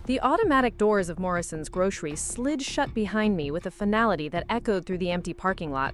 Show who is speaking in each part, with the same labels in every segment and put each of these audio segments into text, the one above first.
Speaker 1: The automatic doors of Morrison's grocery slid shut behind me with a finality that echoed through the empty parking lot,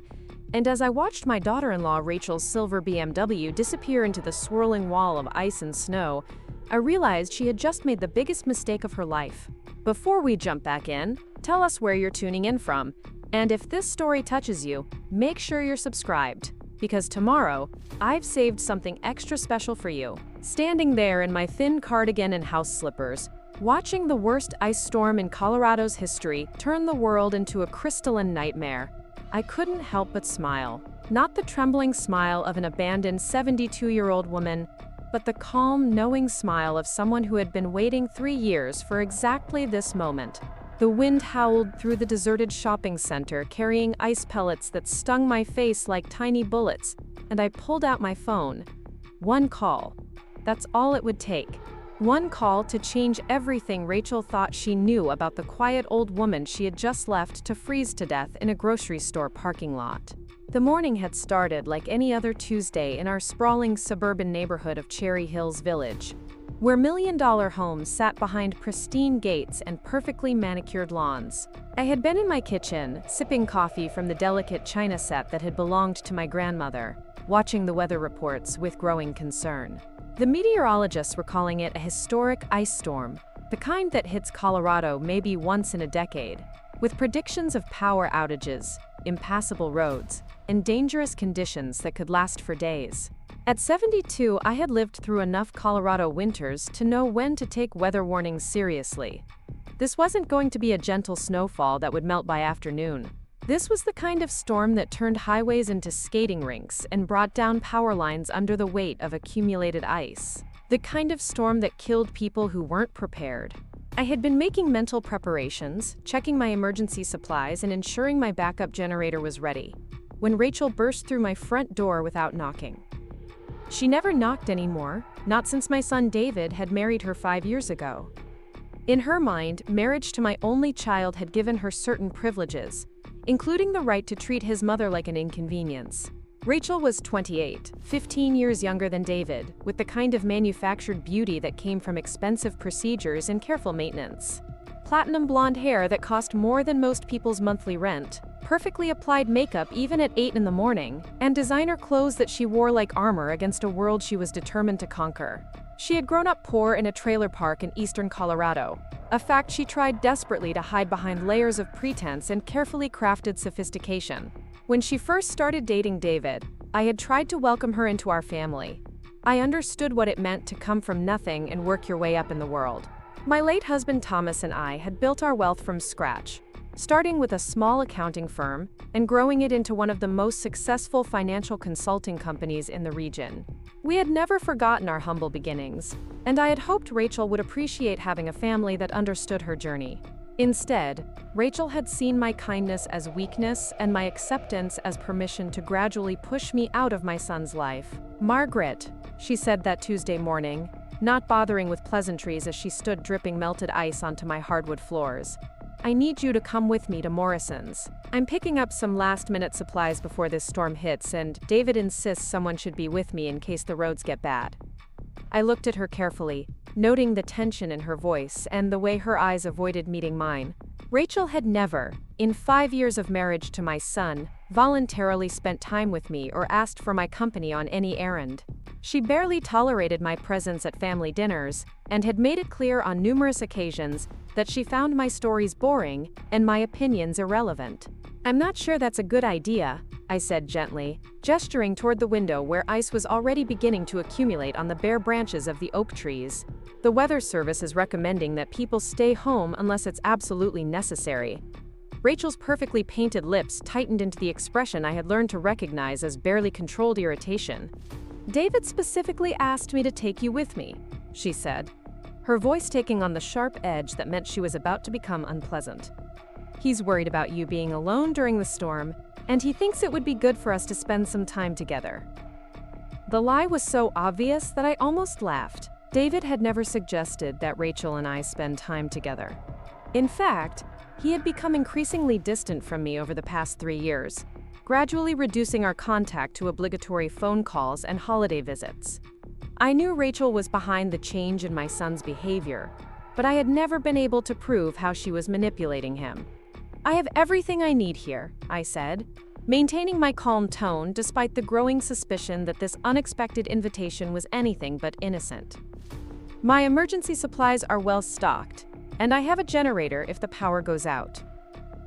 Speaker 1: and as I watched my daughter-in-law Rachel's silver BMW disappear into the swirling wall of ice and snow, I realized she had just made the biggest mistake of her life. Before we jump back in, tell us where you're tuning in from, and if this story touches you, make sure you're subscribed, because tomorrow, I've saved something extra special for you. Standing there in my thin cardigan and house slippers, watching the worst ice storm in Colorado's history turn the world into a crystalline nightmare, I couldn't help but smile. Not the trembling smile of an abandoned 72-year-old woman, but the calm, knowing smile of someone who had been waiting 3 years for exactly this moment. The wind howled through the deserted shopping center, carrying ice pellets that stung my face like tiny bullets, and I pulled out my phone. One call. That's all it would take. One call to change everything Rachel thought she knew about the quiet old woman she had just left to freeze to death in a grocery store parking lot. The morning had started like any other Tuesday in our sprawling suburban neighborhood of Cherry Hills Village, where million-dollar homes sat behind pristine gates and perfectly manicured lawns. I had been in my kitchen, sipping coffee from the delicate china set that had belonged to my grandmother, watching the weather reports with growing concern. The meteorologists were calling it a historic ice storm, the kind that hits Colorado maybe once in a decade, with predictions of power outages, impassable roads, and dangerous conditions that could last for days. At 72, I had lived through enough Colorado winters to know when to take weather warnings seriously. This wasn't going to be a gentle snowfall that would melt by afternoon. This was the kind of storm that turned highways into skating rinks and brought down power lines under the weight of accumulated ice. The kind of storm that killed people who weren't prepared. I had been making mental preparations, checking my emergency supplies, and ensuring my backup generator was ready, when Rachel burst through my front door without knocking. She never knocked anymore, not since my son David had married her 5 years ago. In her mind, marriage to my only child had given her certain privileges, including the right to treat his mother like an inconvenience. Rachel was 28, 15 years younger than David, with the kind of manufactured beauty that came from expensive procedures and careful maintenance. Platinum blonde hair that cost more than most people's monthly rent, perfectly applied makeup even at 8 in the morning, and designer clothes that she wore like armor against a world she was determined to conquer. She had grown up poor in a trailer park in eastern Colorado, a fact she tried desperately to hide behind layers of pretense and carefully crafted sophistication. When she first started dating David, I had tried to welcome her into our family. I understood what it meant to come from nothing and work your way up in the world. My late husband Thomas and I had built our wealth from scratch, starting with a small accounting firm and growing it into one of the most successful financial consulting companies in the region. We had never forgotten our humble beginnings, and I had hoped Rachel would appreciate having a family that understood her journey. Instead, Rachel had seen my kindness as weakness and my acceptance as permission to gradually push me out of my son's life. "Margaret," she said that Tuesday morning, not bothering with pleasantries as she stood dripping melted ice onto my hardwood floors, "I need you to come with me to Morrison's. I'm picking up some last-minute supplies before this storm hits, and David insists someone should be with me in case the roads get bad." I looked at her carefully, noting the tension in her voice and the way her eyes avoided meeting mine. Rachel had never, in 5 years of marriage to my son, voluntarily spent time with me or asked for my company on any errand. She barely tolerated my presence at family dinners and had made it clear on numerous occasions that she found my stories boring and my opinions irrelevant. "I'm not sure that's a good idea," I said gently, gesturing toward the window where ice was already beginning to accumulate on the bare branches of the oak trees. "The weather service is recommending that people stay home unless it's absolutely necessary." Rachel's perfectly painted lips tightened into the expression I had learned to recognize as barely controlled irritation. "David specifically asked me to take you with me," she said, her voice taking on the sharp edge that meant she was about to become unpleasant. "He's worried about you being alone during the storm, and he thinks it would be good for us to spend some time together." The lie was so obvious that I almost laughed. David had never suggested that Rachel and I spend time together. In fact, he had become increasingly distant from me over the past 3 years, gradually reducing our contact to obligatory phone calls and holiday visits. I knew Rachel was behind the change in my son's behavior, but I had never been able to prove how she was manipulating him. "I have everything I need here," I said, maintaining my calm tone despite the growing suspicion that this unexpected invitation was anything but innocent. "My emergency supplies are well stocked, and I have a generator if the power goes out."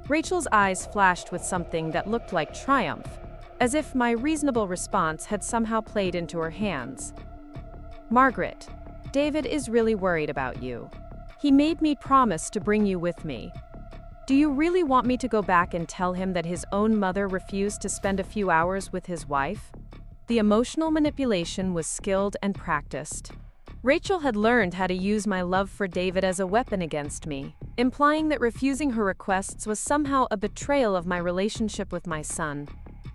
Speaker 1: Rachel's eyes flashed with something that looked like triumph, as if my reasonable response had somehow played into her hands. "Margaret, David is really worried about you. He made me promise to bring you with me. Do you really want me to go back and tell him that his own mother refused to spend a few hours with his wife?" The emotional manipulation was skilled and practiced. Rachel had learned how to use my love for David as a weapon against me, implying that refusing her requests was somehow a betrayal of my relationship with my son.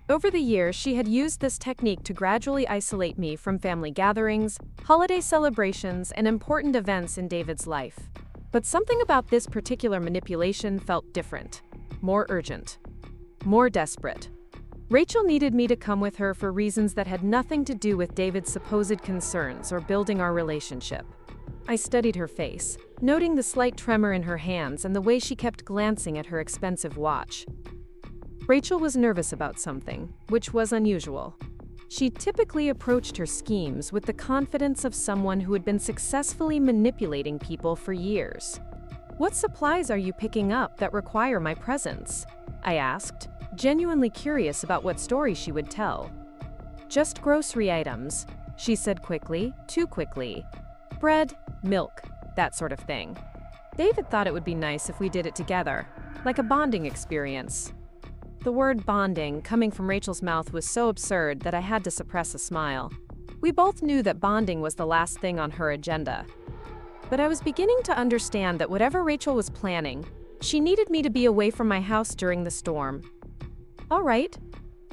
Speaker 1: Over the years, she had used this technique to gradually isolate me from family gatherings, holiday celebrations, and important events in David's life. But something about this particular manipulation felt different, more urgent, more desperate. Rachel needed me to come with her for reasons that had nothing to do with David's supposed concerns or building our relationship. I studied her face, noting the slight tremor in her hands and the way she kept glancing at her expensive watch. Rachel was nervous about something, which was unusual. She typically approached her schemes with the confidence of someone who had been successfully manipulating people for years. "What supplies are you picking up that require my presence?" I asked, genuinely curious about what story she would tell. "Just grocery items," she said quickly, too quickly. "Bread, milk, that sort of thing. David thought it would be nice if we did it together, like a bonding experience." The word bonding coming from Rachel's mouth was so absurd that I had to suppress a smile. We both knew that bonding was the last thing on her agenda. But I was beginning to understand that whatever Rachel was planning, she needed me to be away from my house during the storm. "All right,"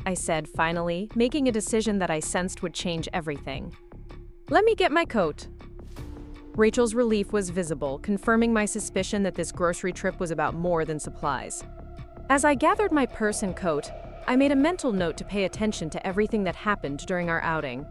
Speaker 1: I said finally, making a decision that I sensed would change everything. "Let me get my coat." Rachel's relief was visible, confirming my suspicion that this grocery trip was about more than supplies. As I gathered my purse and coat, I made a mental note to pay attention to everything that happened during our outing.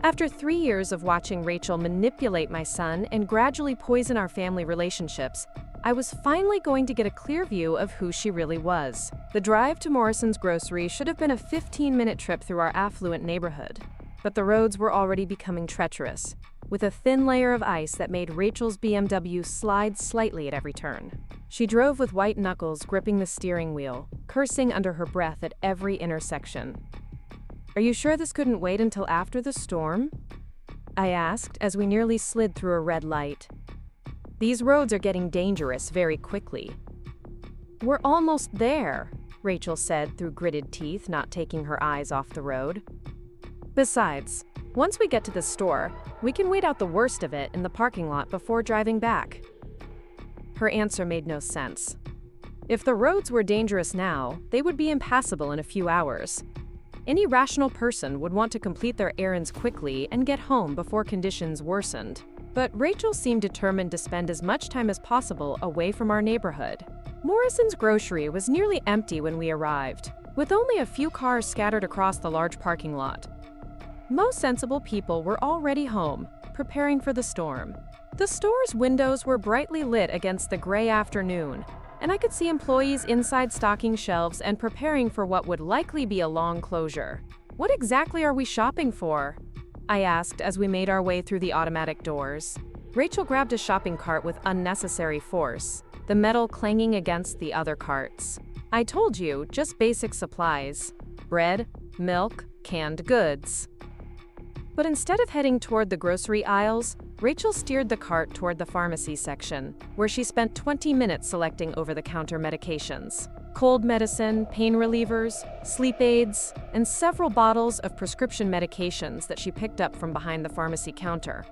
Speaker 1: After 3 years of watching Rachel manipulate my son and gradually poison our family relationships, I was finally going to get a clear view of who she really was. The drive to Morrison's grocery should have been a 15-minute trip through our affluent neighborhood, but the roads were already becoming treacherous, with a thin layer of ice that made Rachel's BMW slide slightly at every turn. She drove with white knuckles gripping the steering wheel, cursing under her breath at every intersection. "Are you sure this couldn't wait until after the storm?" I asked as we nearly slid through a red light. "These roads are getting dangerous very quickly." "We're almost there," Rachel said through gritted teeth, not taking her eyes off the road. "Besides, once we get to the store, we can wait out the worst of it in the parking lot before driving back." Her answer made no sense. If the roads were dangerous now, they would be impassable in a few hours. Any rational person would want to complete their errands quickly and get home before conditions worsened. But Rachel seemed determined to spend as much time as possible away from our neighborhood. Morrison's grocery was nearly empty when we arrived, with only a few cars scattered across the large parking lot. Most sensible people were already home, preparing for the storm. The store's windows were brightly lit against the gray afternoon, and I could see employees inside stocking shelves and preparing for what would likely be a long closure. "What exactly are we shopping for?" I asked as we made our way through the automatic doors. Rachel grabbed a shopping cart with unnecessary force, the metal clanging against the other carts. "I told you, just basic supplies. Bread, milk, canned goods." But instead of heading toward the grocery aisles, Rachel steered the cart toward the pharmacy section, where she spent 20 minutes selecting over-the-counter medications. Cold medicine, pain relievers, sleep aids, and several bottles of prescription medications that she picked up from behind the pharmacy counter.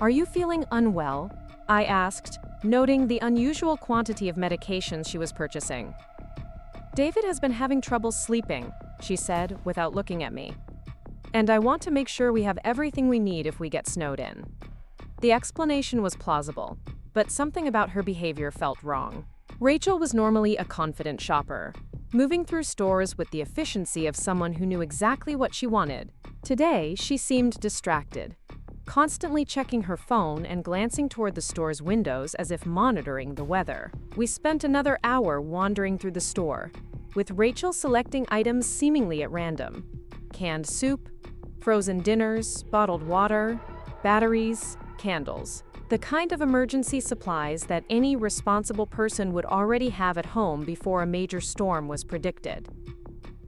Speaker 1: "Are you feeling unwell?" I asked, noting the unusual quantity of medications she was purchasing. "David has been having trouble sleeping," she said, without looking at me. "And I want to make sure we have everything we need if we get snowed in." The explanation was plausible, but something about her behavior felt wrong. Rachel was normally a confident shopper, moving through stores with the efficiency of someone who knew exactly what she wanted. Today, she seemed distracted. constantly checking her phone and glancing toward the store's windows as if monitoring the weather. We spent another hour wandering through the store, with Rachel selecting items seemingly at random. Canned soup, frozen dinners, bottled water, batteries, candles. The kind of emergency supplies that any responsible person would already have at home before a major storm was predicted.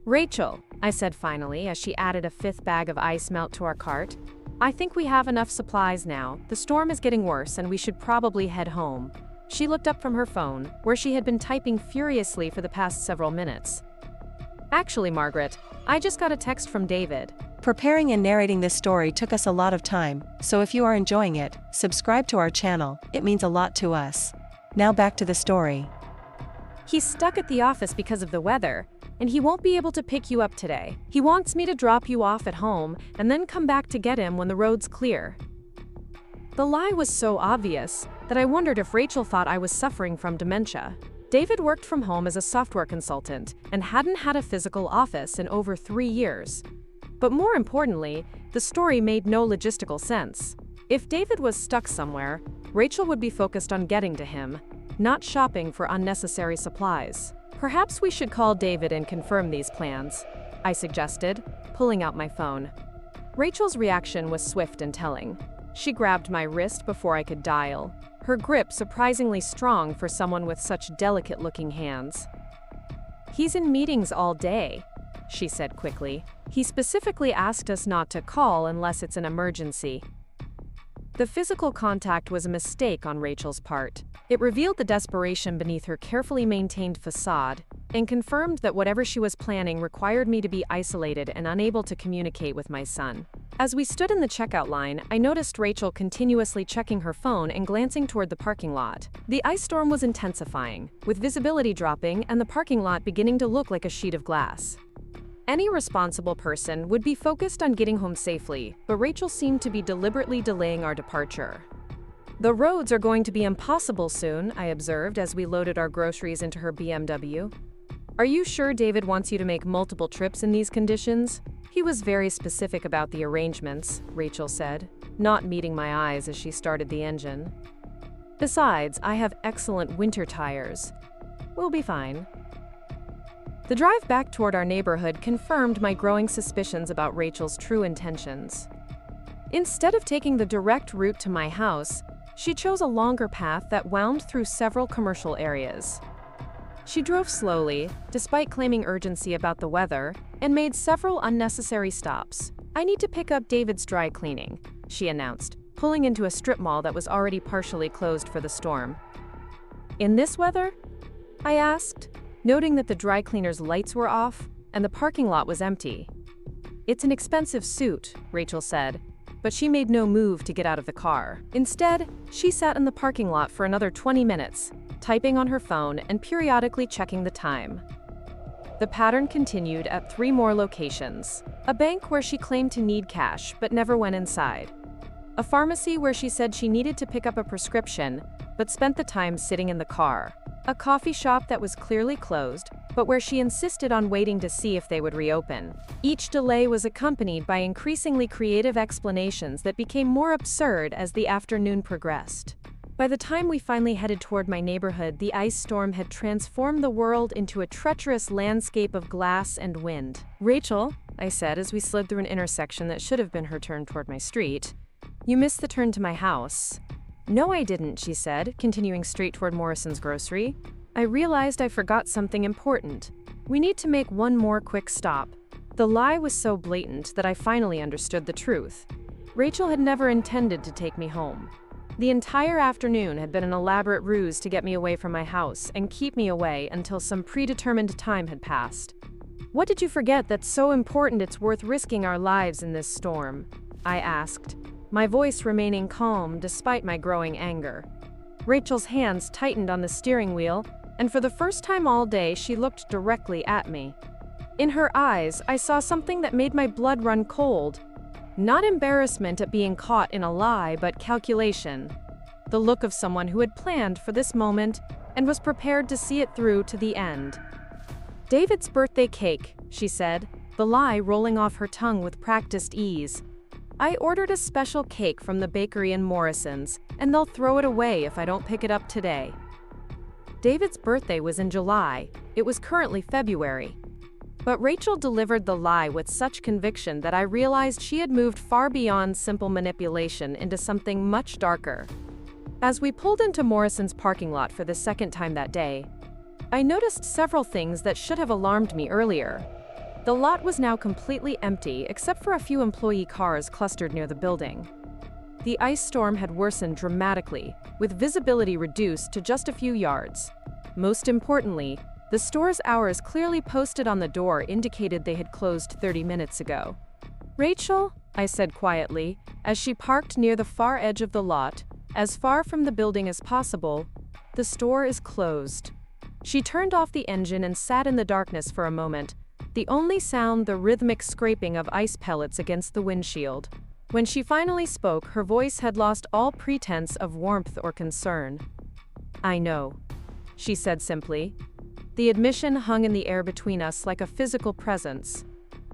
Speaker 1: "Rachel," I said finally as she added a fifth bag of ice melt to our cart, "I think we have enough supplies now. The storm is getting worse and we should probably head home." She looked up from her phone, where she had been typing furiously for the past several minutes. "Actually, Margaret, I just got a text from David."
Speaker 2: Preparing and narrating this story took us a lot of time, so if you are enjoying it, subscribe to our channel, it means a lot to us. Now back to the story.
Speaker 1: "He's stuck at the office because of the weather, and he won't be able to pick you up today. He wants me to drop you off at home and then come back to get him when the road's clear." The lie was so obvious that I wondered if Rachel thought I was suffering from dementia. David worked from home as a software consultant and hadn't had a physical office in over 3 years. But more importantly, the story made no logistical sense. If David was stuck somewhere, Rachel would be focused on getting to him, not shopping for unnecessary supplies. "Perhaps we should call David and confirm these plans," I suggested, pulling out my phone. Rachel's reaction was swift and telling. She grabbed my wrist before I could dial, her grip surprisingly strong for someone with such delicate-looking hands. "He's in meetings all day," she said quickly. "He specifically asked us not to call unless it's an emergency." The physical contact was a mistake on Rachel's part. It revealed the desperation beneath her carefully maintained facade and confirmed that whatever she was planning required me to be isolated and unable to communicate with my son. As we stood in the checkout line, I noticed Rachel continuously checking her phone and glancing toward the parking lot. The ice storm was intensifying, with visibility dropping and the parking lot beginning to look like a sheet of glass. Any responsible person would be focused on getting home safely, but Rachel seemed to be deliberately delaying our departure. "The roads are going to be impassable soon," I observed as we loaded our groceries into her BMW. "Are you sure David wants you to make multiple trips in these conditions?" "He was very specific about the arrangements," Rachel said, not meeting my eyes as she started the engine. "Besides, I have excellent winter tires. We'll be fine." The drive back toward our neighborhood confirmed my growing suspicions about Rachel's true intentions. Instead of taking the direct route to my house, she chose a longer path that wound through several commercial areas. She drove slowly, despite claiming urgency about the weather, and made several unnecessary stops. "I need to pick up David's dry cleaning," she announced, pulling into a strip mall that was already partially closed for the storm. "In this weather?" I asked, noting that the dry cleaner's lights were off and the parking lot was empty. "It's an expensive suit," Rachel said, but she made no move to get out of the car. Instead, she sat in the parking lot for another 20 minutes, typing on her phone and periodically checking the time. The pattern continued at 3 more locations: a bank where she claimed to need cash but never went inside, a pharmacy where she said she needed to pick up a prescription but spent the time sitting in the car, a coffee shop that was clearly closed, but where she insisted on waiting to see if they would reopen. Each delay was accompanied by increasingly creative explanations that became more absurd as the afternoon progressed. By the time we finally headed toward my neighborhood, the ice storm had transformed the world into a treacherous landscape of glass and wind. "Rachel," I said as we slid through an intersection that should have been her turn toward my street, "you missed the turn to my house." "No, I didn't," she said, continuing straight toward Morrison's grocery. "I realized I forgot something important. We need to make one more quick stop." The lie was so blatant that I finally understood the truth. Rachel had never intended to take me home. The entire afternoon had been an elaborate ruse to get me away from my house and keep me away until some predetermined time had passed. "What did you forget that's so important it's worth risking our lives in this storm?" I asked, my voice remaining calm despite my growing anger. Rachel's hands tightened on the steering wheel, and for the first time all day she looked directly at me. In her eyes, I saw something that made my blood run cold. Not embarrassment at being caught in a lie, but calculation. The look of someone who had planned for this moment and was prepared to see it through to the end. "David's birthday cake," she said, the lie rolling off her tongue with practiced ease. I ordered a special cake from the bakery in Morrison's, and they'll throw it away if I don't pick it up today. David's birthday was in July. It was currently February. But Rachel delivered the lie with such conviction that I realized she had moved far beyond simple manipulation into something much darker. As we pulled into Morrison's parking lot for the second time that day, I noticed several things that should have alarmed me earlier. The lot was now completely empty except for a few employee cars clustered near the building. The ice storm had worsened dramatically, with visibility reduced to just a few yards. Most importantly, the store's hours clearly posted on the door indicated they had closed 30 minutes ago. "Rachel," I said quietly, as she parked near the far edge of the lot, as far from the building as possible, "the store is closed." She turned off the engine and sat in the darkness for a moment, the only sound the rhythmic scraping of ice pellets against the windshield. When she finally spoke, her voice had lost all pretense of warmth or concern. "I know," she said simply. The admission hung in the air between us like a physical presence.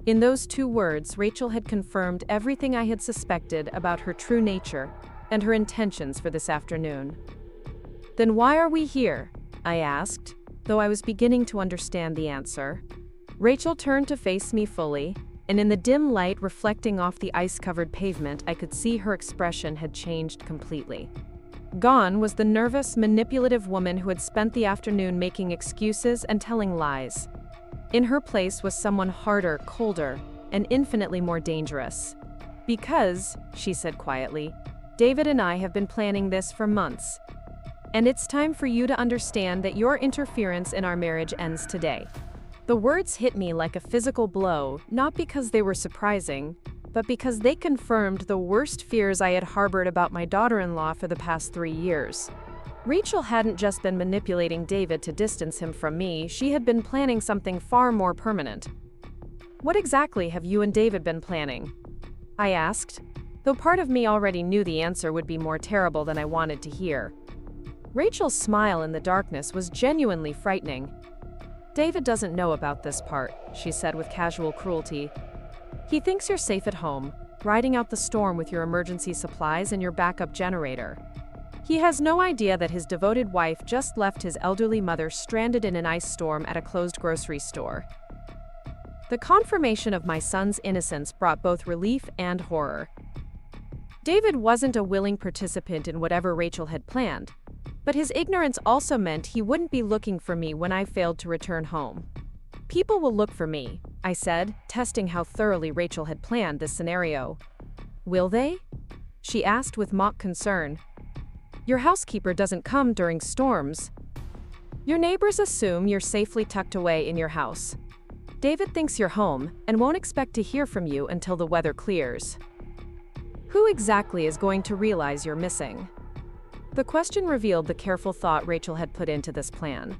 Speaker 1: In those two words, Rachel had confirmed everything I had suspected about her true nature and her intentions for this afternoon. "Then why are we here?" I asked, though I was beginning to understand the answer. Rachel turned to face me fully, and in the dim light reflecting off the ice-covered pavement, I could see her expression had changed completely. Gone was the nervous, manipulative woman who had spent the afternoon making excuses and telling lies. In her place was someone harder, colder, and infinitely more dangerous. "Because," she said quietly, "David and I have been planning this for months. And it's time for you to understand that your interference in our marriage ends today." The words hit me like a physical blow, not because they were surprising, but because they confirmed the worst fears I had harbored about my daughter-in-law for the past 3 years. Rachel hadn't just been manipulating David to distance him from me, she had been planning something far more permanent. "What exactly have you and David been planning?" I asked, though part of me already knew the answer would be more terrible than I wanted to hear. Rachel's smile in the darkness was genuinely frightening. "David doesn't know about this part," she said with casual cruelty. "He thinks you're safe at home, riding out the storm with your emergency supplies and your backup generator. He has no idea that his devoted wife just left his elderly mother stranded in an ice storm at a closed grocery store." The confirmation of my son's innocence brought both relief and horror. David wasn't a willing participant in whatever Rachel had planned, but his ignorance also meant he wouldn't be looking for me when I failed to return home. "People will look for me," I said, testing how thoroughly Rachel had planned this scenario. "Will they?" she asked with mock concern. "Your housekeeper doesn't come during storms. Your neighbors assume you're safely tucked away in your house. David thinks you're home and won't expect to hear from you until the weather clears. Who exactly is going to realize you're missing?" The question revealed the careful thought Rachel had put into this plan.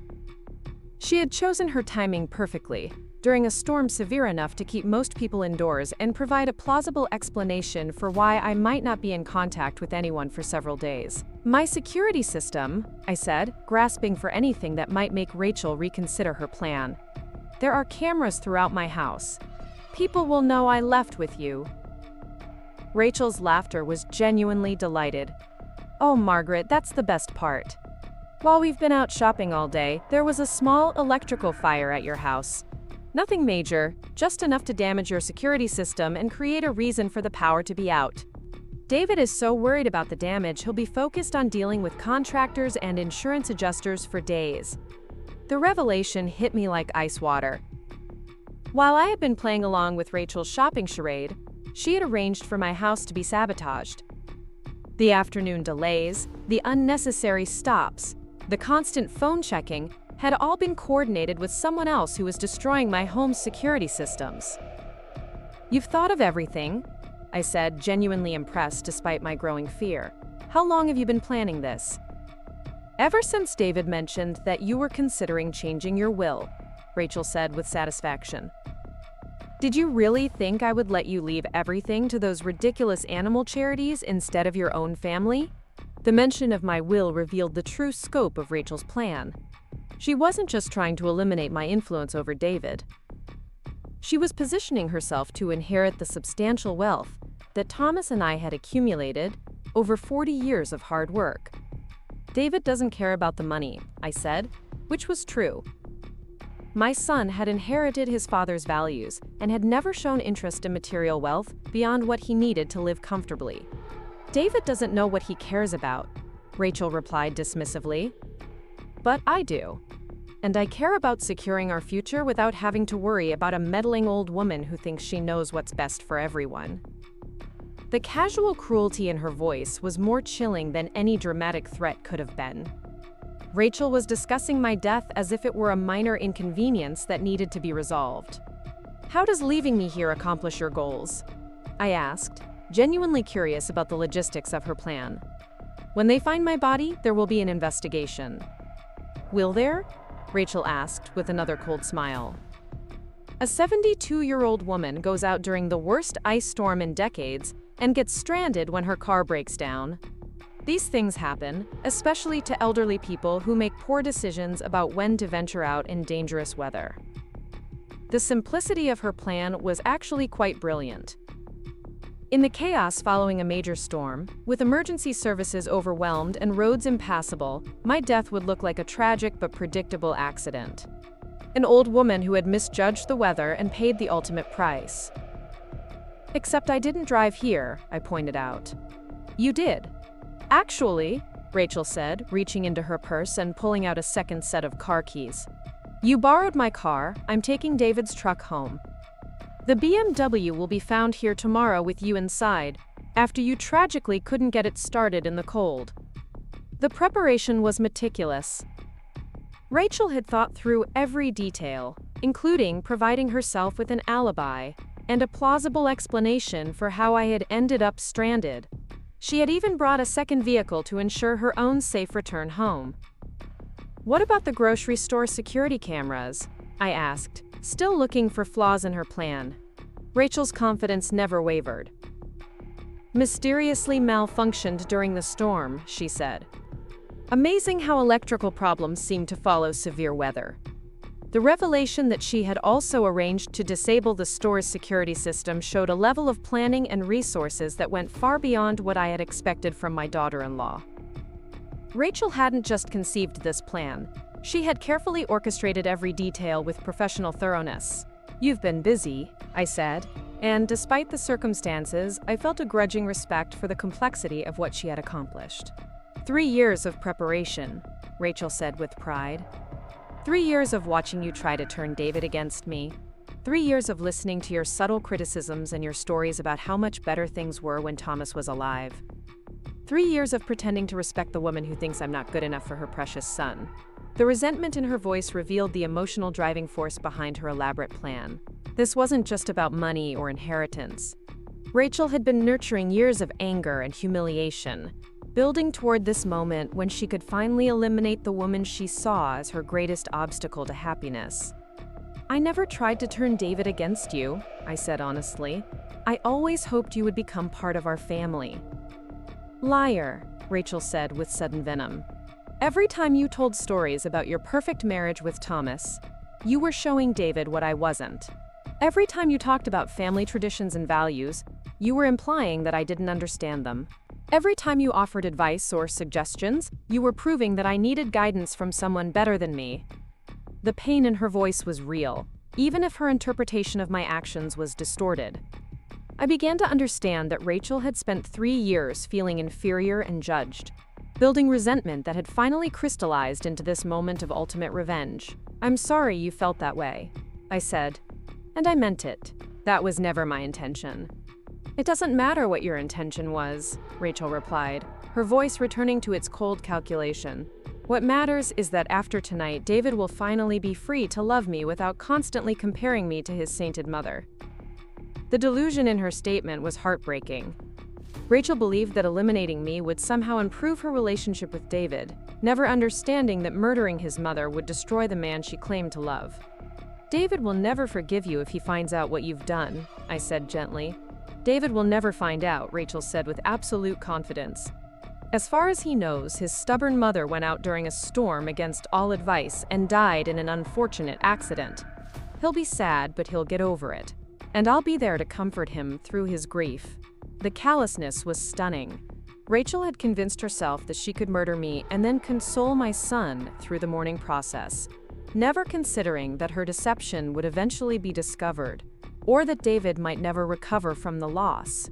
Speaker 1: She had chosen her timing perfectly, during a storm severe enough to keep most people indoors and provide a plausible explanation for why I might not be in contact with anyone for several days. "My security system," I said, grasping for anything that might make Rachel reconsider her plan. "There are cameras throughout my house. People will know I left with you." Rachel's laughter was genuinely delighted. "Oh, Margaret, that's the best part. While we've been out shopping all day, there was a small electrical fire at your house. Nothing major, just enough to damage your security system and create a reason for the power to be out. David is so worried about the damage, he'll be focused on dealing with contractors and insurance adjusters for days." The revelation hit me like ice water. While I had been playing along with Rachel's shopping charade, she had arranged for my house to be sabotaged. The afternoon delays, the unnecessary stops, the constant phone checking had all been coordinated with someone else who was destroying my home's security systems. "You've thought of everything," I said, genuinely impressed despite my growing fear. "How long have you been planning this?" "Ever since David mentioned that you were considering changing your will," Rachel said with satisfaction. "Did you really think I would let you leave everything to those ridiculous animal charities instead of your own family?" The mention of my will revealed the true scope of Rachel's plan. She wasn't just trying to eliminate my influence over David. She was positioning herself to inherit the substantial wealth that Thomas and I had accumulated over 40 years of hard work. "David doesn't care about the money," I said, which was true. My son had inherited his father's values and had never shown interest in material wealth beyond what he needed to live comfortably. "David doesn't know what he cares about," Rachel replied dismissively. "But I do. And I care about securing our future without having to worry about a meddling old woman who thinks she knows what's best for everyone." The casual cruelty in her voice was more chilling than any dramatic threat could have been. Rachel was discussing my death as if it were a minor inconvenience that needed to be resolved. "How does leaving me here accomplish your goals?" I asked, genuinely curious about the logistics of her plan. "When they find my body, there will be an investigation." "Will there?" Rachel asked with another cold smile. A 72-year-old woman goes out during the worst ice storm in decades and gets stranded when her car breaks down. These things happen, especially to elderly people who make poor decisions about when to venture out in dangerous weather. The simplicity of her plan was actually quite brilliant. In the chaos following a major storm, with emergency services overwhelmed and roads impassable, my death would look like a tragic but predictable accident. An old woman who had misjudged the weather and paid the ultimate price. "Except I didn't drive here," I pointed out. "You did." "Actually," Rachel said, reaching into her purse and pulling out a second set of car keys. "You borrowed my car. I'm taking David's truck home. The BMW will be found here tomorrow with you inside, after you tragically couldn't get it started in the cold." The preparation was meticulous. Rachel had thought through every detail, including providing herself with an alibi and a plausible explanation for how I had ended up stranded. She had even brought a second vehicle to ensure her own safe return home. "What about the grocery store security cameras?" I asked, still looking for flaws in her plan. Rachel's confidence never wavered. "Mysteriously malfunctioned during the storm," she said. Amazing how electrical problems seem to follow severe weather. The revelation that she had also arranged to disable the store's security system showed a level of planning and resources that went far beyond what I had expected from my daughter-in-law. Rachel hadn't just conceived this plan. She had carefully orchestrated every detail with professional thoroughness. "You've been busy," I said, and despite the circumstances, I felt a grudging respect for the complexity of what she had accomplished. 3 years of preparation," Rachel said with pride. 3 years of watching you try to turn David against me. 3 years of listening to your subtle criticisms and your stories about how much better things were when Thomas was alive. 3 years of pretending to respect the woman who thinks I'm not good enough for her precious son." The resentment in her voice revealed the emotional driving force behind her elaborate plan. This wasn't just about money or inheritance. Rachel had been nurturing years of anger and humiliation, building toward this moment when she could finally eliminate the woman she saw as her greatest obstacle to happiness. "I never tried to turn David against you," I said honestly. "I always hoped you would become part of our family." "Liar," Rachel said with sudden venom. "Every time you told stories about your perfect marriage with Thomas, you were showing David what I wasn't. Every time you talked about family traditions and values, you were implying that I didn't understand them. Every time you offered advice or suggestions, you were proving that I needed guidance from someone better than me." The pain in her voice was real, even if her interpretation of my actions was distorted. I began to understand that Rachel had spent 3 years feeling inferior and judged, building resentment that had finally crystallized into this moment of ultimate revenge. "I'm sorry you felt that way," I said. "And I meant it. That was never my intention." "It doesn't matter what your intention was," Rachel replied, her voice returning to its cold calculation. "What matters is that after tonight, David will finally be free to love me without constantly comparing me to his sainted mother." The delusion in her statement was heartbreaking. Rachel believed that eliminating me would somehow improve her relationship with David, never understanding that murdering his mother would destroy the man she claimed to love. "David will never forgive you if he finds out what you've done," I said gently. "David will never find out," Rachel said with absolute confidence. "As far as he knows, his stubborn mother went out during a storm against all advice and died in an unfortunate accident. He'll be sad, but he'll get over it. And I'll be there to comfort him through his grief." The callousness was stunning. Rachel had convinced herself that she could murder me and then console my son through the mourning process, never considering that her deception would eventually be discovered, or that David might never recover from the loss.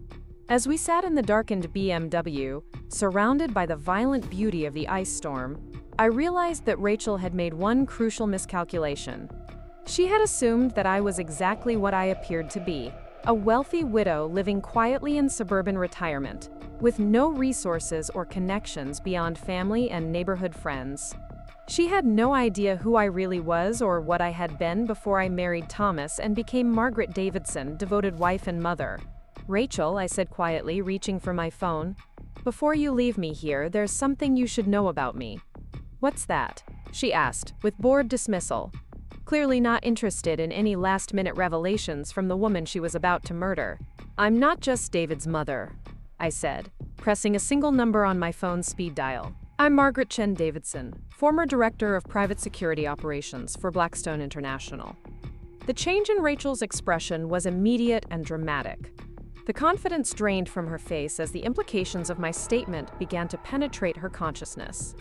Speaker 1: As we sat in the darkened BMW, surrounded by the violent beauty of the ice storm, I realized that Rachel had made one crucial miscalculation. She had assumed that I was exactly what I appeared to be, a wealthy widow living quietly in suburban retirement, with no resources or connections beyond family and neighborhood friends. She had no idea who I really was or what I had been before I married Thomas and became Margaret Davidson, devoted wife and mother. "Rachel," I said quietly, reaching for my phone, "before you leave me here, there's something you should know about me." "What's that?" she asked, with bored dismissal, clearly not interested in any last-minute revelations from the woman she was about to murder. "I'm not just David's mother," I said, pressing a single number on my phone's speed dial. "I'm Margaret Chen Davidson, former Director of Private Security Operations for Blackstone International." The change in Rachel's expression was immediate and dramatic. The confidence drained from her face as the implications of my statement began to penetrate her consciousness.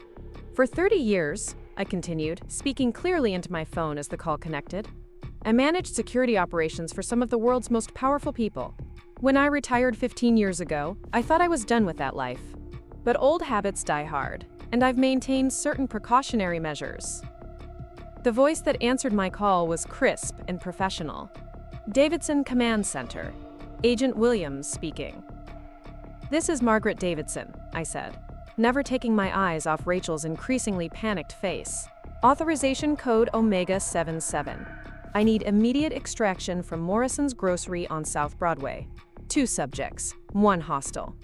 Speaker 1: "For 30 years, I continued, speaking clearly into my phone as the call connected, I managed security operations for some of the world's most powerful people. When I retired 15 years ago, I thought I was done with that life. But old habits die hard, and I've maintained certain precautionary measures." The voice that answered my call was crisp and professional. "Davidson Command Center. Agent Williams speaking." "This is Margaret Davidson," I said, never taking my eyes off Rachel's increasingly panicked face. "Authorization code Omega 77. I need immediate extraction from Morrison's Grocery on South Broadway. 2 subjects, 1 hostile."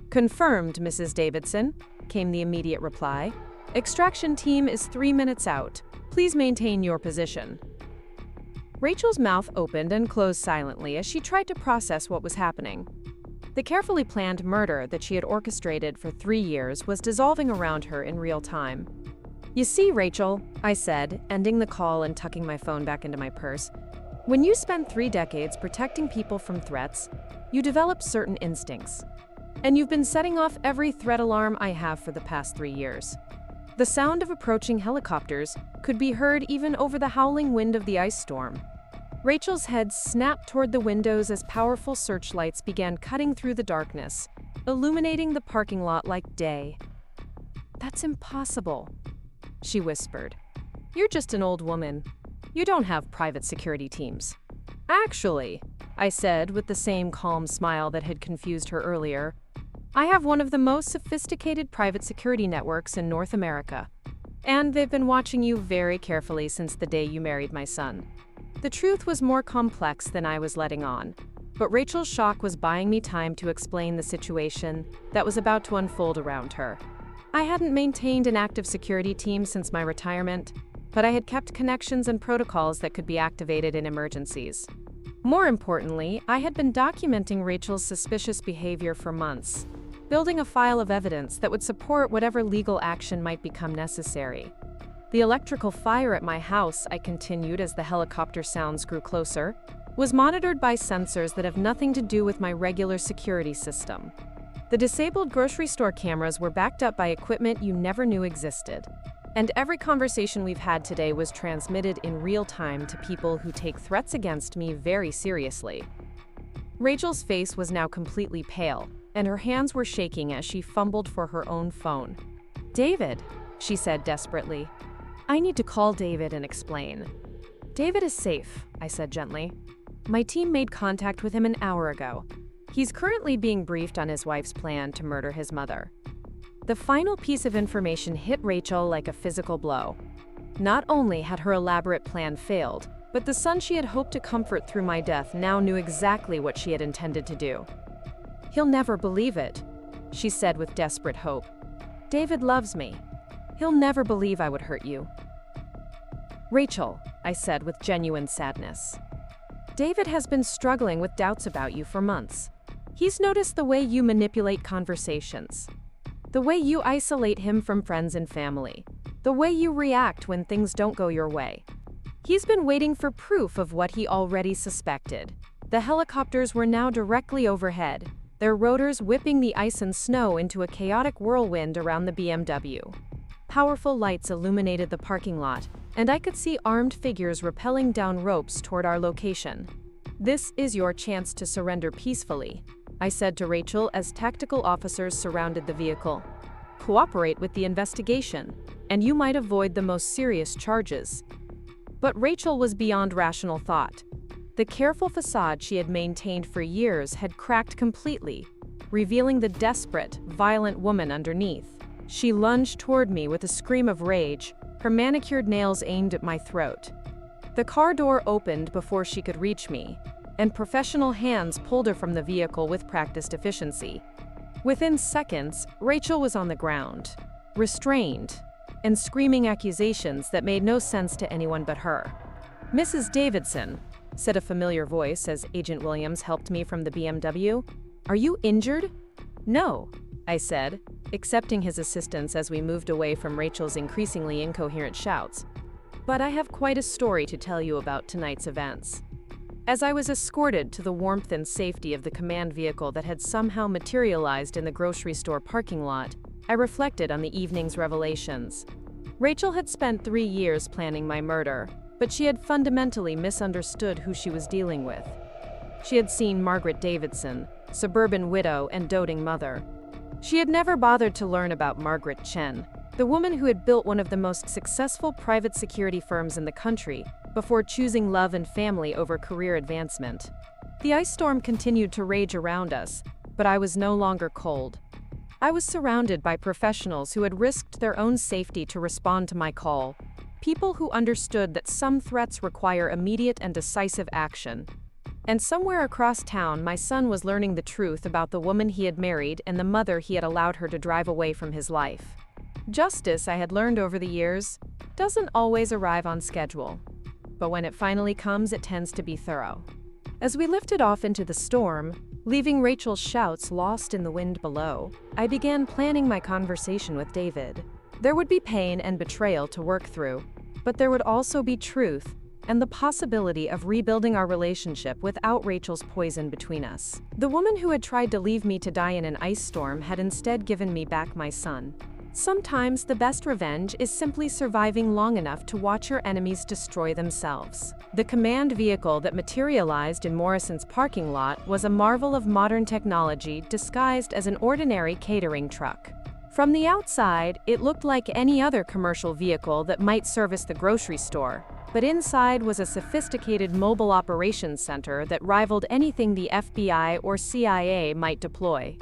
Speaker 1: "Confirmed, Mrs. Davidson," came the immediate reply. "Extraction team is 3 minutes out. Please maintain your position." Rachel's mouth opened and closed silently as she tried to process what was happening. The carefully planned murder that she had orchestrated for 3 years was dissolving around her in real time. "You see, Rachel," I said, ending the call and tucking my phone back into my purse, "when you spend 3 decades protecting people from threats, you develop certain instincts. And you've been setting off every threat alarm I have for the past 3 years. The sound of approaching helicopters could be heard even over the howling wind of the ice storm." Rachel's head snapped toward the windows as powerful searchlights began cutting through the darkness, illuminating the parking lot like day. "That's impossible," she whispered. "You're just an old woman. You don't have private security teams." "Actually," I said with the same calm smile that had confused her earlier, "I have one of the most sophisticated private security networks in North America. And they've been watching you very carefully since the day you married my son." The truth was more complex than I was letting on, but Rachel's shock was buying me time to explain the situation that was about to unfold around her. I hadn't maintained an active security team since my retirement, but I had kept connections and protocols that could be activated in emergencies. More importantly, I had been documenting Rachel's suspicious behavior for months, building a file of evidence that would support whatever legal action might become necessary. "The electrical fire at my house," I continued as the helicopter sounds grew closer, "was monitored by sensors that have nothing to do with my regular security system. The disabled grocery store cameras were backed up by equipment you never knew existed. And every conversation we've had today was transmitted in real time to people who take threats against me very seriously." Rachel's face was now completely pale, and her hands were shaking as she fumbled for her own phone. "David," she said desperately. "I need to call David and explain." "David is safe," I said gently. "My team made contact with him an hour ago. He's currently being briefed on his wife's plan to murder his mother." The final piece of information hit Rachel like a physical blow. Not only had her elaborate plan failed, but the son she had hoped to comfort through my death now knew exactly what she had intended to do. "He'll never believe it," she said with desperate hope. "David loves me. He'll never believe I would hurt you." "Rachel," I said with genuine sadness, "David has been struggling with doubts about you for months. He's noticed the way you manipulate conversations, the way you isolate him from friends and family, the way you react when things don't go your way. He's been waiting for proof of what he already suspected. The helicopters were now directly overhead, their rotors whipping the ice and snow into a chaotic whirlwind around the BMW. Powerful lights illuminated the parking lot, and I could see armed figures rappelling down ropes toward our location. "This is your chance to surrender peacefully," I said to Rachel as tactical officers surrounded the vehicle. "Cooperate with the investigation, and you might avoid the most serious charges." But Rachel was beyond rational thought. The careful facade she had maintained for years had cracked completely, revealing the desperate, violent woman underneath. She lunged toward me with a scream of rage, her manicured nails aimed at my throat. The car door opened before she could reach me, and professional hands pulled her from the vehicle with practiced efficiency. Within seconds, Rachel was on the ground, restrained, and screaming accusations that made no sense to anyone but her. "Mrs. Davidson," said a familiar voice as Agent Williams helped me from the BMW, "are you injured?" "No," I said, accepting his assistance as we moved away from Rachel's increasingly incoherent shouts. "But I have quite a story to tell you about tonight's events." As I was escorted to the warmth and safety of the command vehicle that had somehow materialized in the grocery store parking lot, I reflected on the evening's revelations. Rachel had spent 3 years planning my murder, but she had fundamentally misunderstood who she was dealing with. She had seen Margaret Davidson, suburban widow and doting mother. She had never bothered to learn about Margaret Chen, the woman who had built one of the most successful private security firms in the country before choosing love and family over career advancement. The ice storm continued to rage around us, but I was no longer cold. I was surrounded by professionals who had risked their own safety to respond to my call, people who understood that some threats require immediate and decisive action. And somewhere across town, my son was learning the truth about the woman he had married and the mother he had allowed her to drive away from his life. Justice, I had learned over the years, doesn't always arrive on schedule. But when it finally comes, it tends to be thorough. As we lifted off into the storm, leaving Rachel's shouts lost in the wind below, I began planning my conversation with David. There would be pain and betrayal to work through, but there would also be truth and the possibility of rebuilding our relationship without Rachel's poison between us. The woman who had tried to leave me to die in an ice storm had instead given me back my son. Sometimes the best revenge is simply surviving long enough to watch your enemies destroy themselves. The command vehicle that materialized in Morrison's parking lot was a marvel of modern technology disguised as an ordinary catering truck. From the outside, it looked like any other commercial vehicle that might service the grocery store, but inside was a sophisticated mobile operations center that rivaled anything the FBI or CIA might deploy.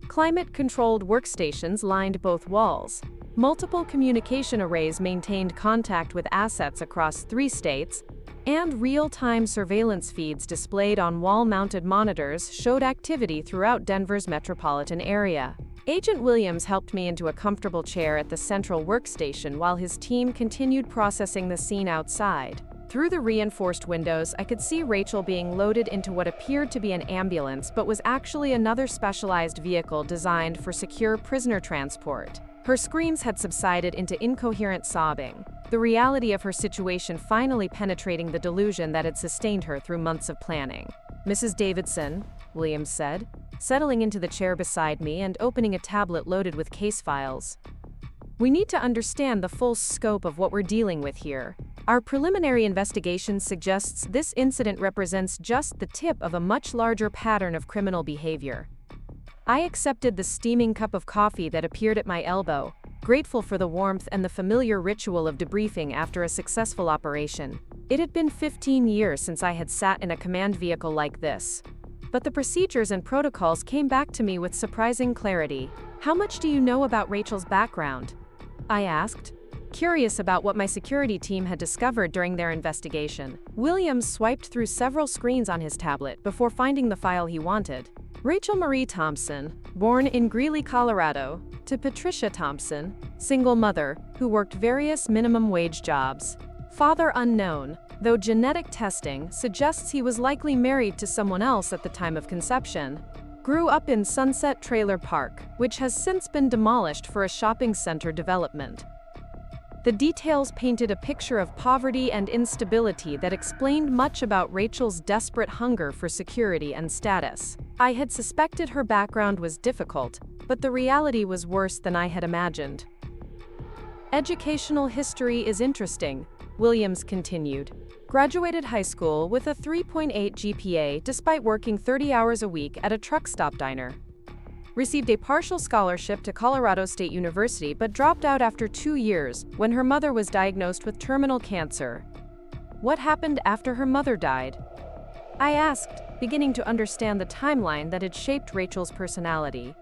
Speaker 1: Climate-controlled workstations lined both walls. Multiple communication arrays maintained contact with assets across 3 states, and real-time surveillance feeds displayed on wall-mounted monitors showed activity throughout Denver's metropolitan area. Agent Williams helped me into a comfortable chair at the central workstation while his team continued processing the scene outside. Through the reinforced windows, I could see Rachel being loaded into what appeared to be an ambulance but was actually another specialized vehicle designed for secure prisoner transport. Her screams had subsided into incoherent sobbing, the reality of her situation finally penetrating the delusion that had sustained her through months of planning. "Mrs. Davidson," Williams said, settling into the chair beside me and opening a tablet loaded with case files. "We need to understand the full scope of what we're dealing with here. Our preliminary investigation suggests this incident represents just the tip of a much larger pattern of criminal behavior." I accepted the steaming cup of coffee that appeared at my elbow, grateful for the warmth and the familiar ritual of debriefing after a successful operation. It had been 15 years since I had sat in a command vehicle like this. But the procedures and protocols came back to me with surprising clarity. "How much do you know about Rachel's background?" I asked, curious about what my security team had discovered during their investigation. Williams swiped through several screens on his tablet before finding the file he wanted. Rachel Marie Thompson, born in Greeley, Colorado, to Patricia Thompson, single mother, who worked various minimum wage jobs. Father unknown, though genetic testing suggests he was likely married to someone else at the time of conception. Grew up in Sunset Trailer Park, which has since been demolished for a shopping center development. The details painted a picture of poverty and instability that explained much about Rachel's desperate hunger for security and status. I had suspected her background was difficult, but the reality was worse than I had imagined. Educational history is interesting, Williams continued. Graduated high school with a 3.8 GPA despite working 30 hours a week at a truck stop diner. Received a partial scholarship to Colorado State University but dropped out after 2 years when her mother was diagnosed with terminal cancer. What happened after her mother died? I asked, beginning to understand the timeline that had shaped Rachel's personality.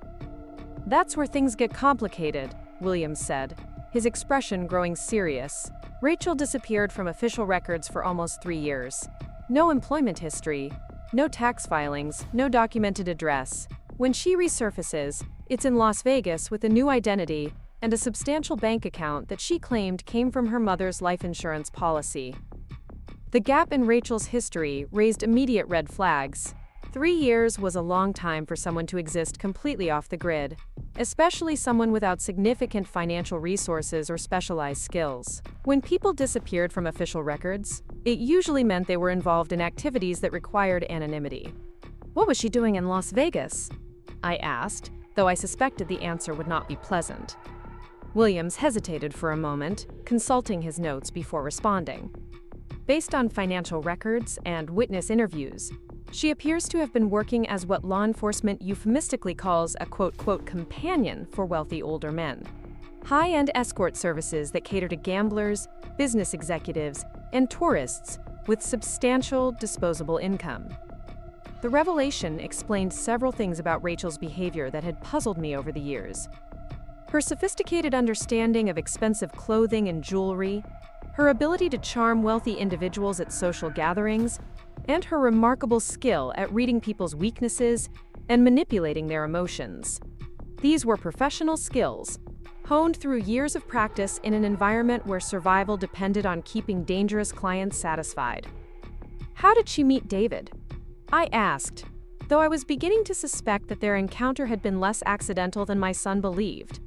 Speaker 1: That's where things get complicated, Williams said, his expression growing serious. Rachel disappeared from official records for almost 3 years. No employment history, no tax filings, no documented address. When she resurfaces, it's in Las Vegas with a new identity and a substantial bank account that she claimed came from her mother's life insurance policy. The gap in Rachel's history raised immediate red flags. 3 years was a long time for someone to exist completely off the grid, especially someone without significant financial resources or specialized skills. When people disappeared from official records, it usually meant they were involved in activities that required anonymity. What was she doing in Las Vegas? I asked, though I suspected the answer would not be pleasant. Williams hesitated for a moment, consulting his notes before responding. Based on financial records and witness interviews, she appears to have been working as what law enforcement euphemistically calls a quote-quote companion for wealthy older men. High-end escort services that cater to gamblers, business executives, and tourists with substantial disposable income. The revelation explained several things about Rachel's behavior that had puzzled me over the years. Her sophisticated understanding of expensive clothing and jewelry, her ability to charm wealthy individuals at social gatherings, and her remarkable skill at reading people's weaknesses and manipulating their emotions. These were professional skills, honed through years of practice in an environment where survival depended on keeping dangerous clients satisfied. How did she meet David? I asked, though I was beginning to suspect that their encounter had been less accidental than my son believed.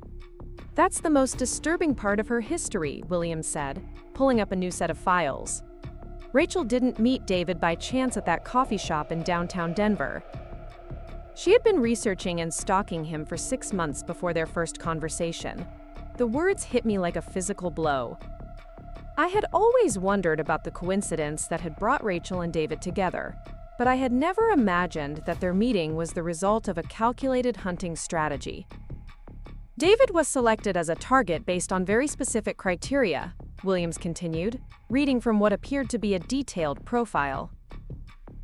Speaker 1: That's the most disturbing part of her history, Williams said, pulling up a new set of files. Rachel didn't meet David by chance at that coffee shop in downtown Denver. She had been researching and stalking him for 6 months before their first conversation. The words hit me like a physical blow. I had always wondered about the coincidence that had brought Rachel and David together, but I had never imagined that their meeting was the result of a calculated hunting strategy. David was selected as a target based on very specific criteria, Williams continued, reading from what appeared to be a detailed profile.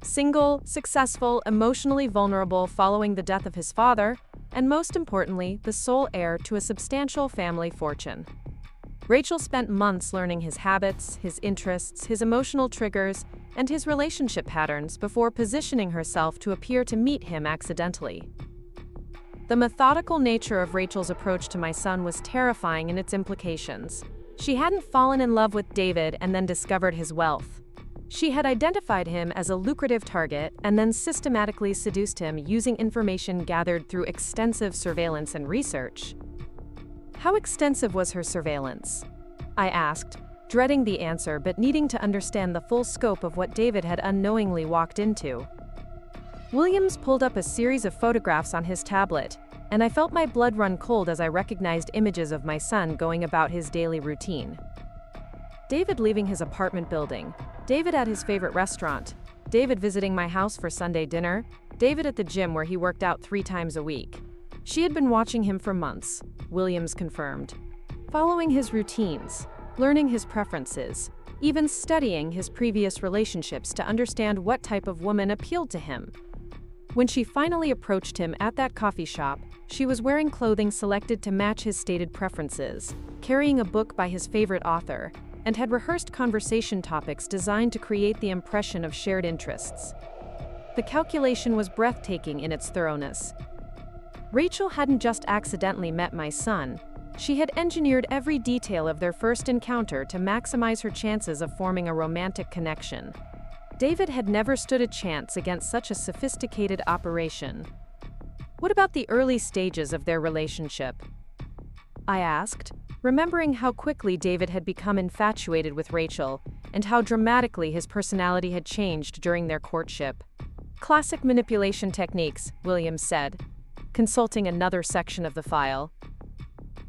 Speaker 1: Single, successful, emotionally vulnerable following the death of his father, and most importantly, the sole heir to a substantial family fortune. Rachel spent months learning his habits, his interests, his emotional triggers, and his relationship patterns before positioning herself to appear to meet him accidentally. The methodical nature of Rachel's approach to my son was terrifying in its implications. She hadn't fallen in love with David and then discovered his wealth. She had identified him as a lucrative target and then systematically seduced him using information gathered through extensive surveillance and research. How extensive was her surveillance? I asked, dreading the answer but needing to understand the full scope of what David had unknowingly walked into. Williams pulled up a series of photographs on his tablet, and I felt my blood run cold as I recognized images of my son going about his daily routine. David leaving his apartment building, David at his favorite restaurant, David visiting my house for Sunday dinner, David at the gym where he worked out 3 times a week. She had been watching him for months, Williams confirmed, following his routines, learning his preferences, even studying his previous relationships to understand what type of woman appealed to him. When she finally approached him at that coffee shop, she was wearing clothing selected to match his stated preferences, carrying a book by his favorite author, and had rehearsed conversation topics designed to create the impression of shared interests. The calculation was breathtaking in its thoroughness. Rachel hadn't just accidentally met my son, she had engineered every detail of their first encounter to maximize her chances of forming a romantic connection. David had never stood a chance against such a sophisticated operation. What about the early stages of their relationship? I asked, remembering how quickly David had become infatuated with Rachel and how dramatically his personality had changed during their courtship. Classic manipulation techniques, Williams said, consulting another section of the file.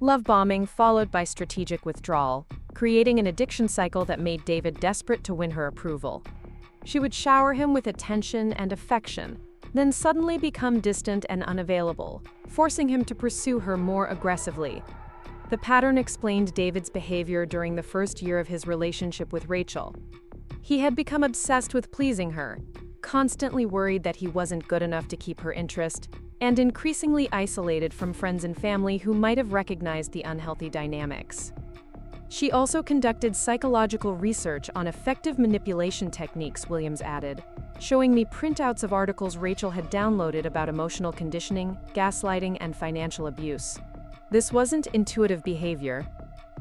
Speaker 1: Love bombing followed by strategic withdrawal, creating an addiction cycle that made David desperate to win her approval. She would shower him with attention and affection, then suddenly become distant and unavailable, forcing him to pursue her more aggressively. The pattern explained David's behavior during the first year of his relationship with Rachel. He had become obsessed with pleasing her, constantly worried that he wasn't good enough to keep her interest, and increasingly isolated from friends and family who might have recognized the unhealthy dynamics. She also conducted psychological research on effective manipulation techniques, Williams added, showing me printouts of articles Rachel had downloaded about emotional conditioning, gaslighting, and financial abuse. This wasn't intuitive behavior.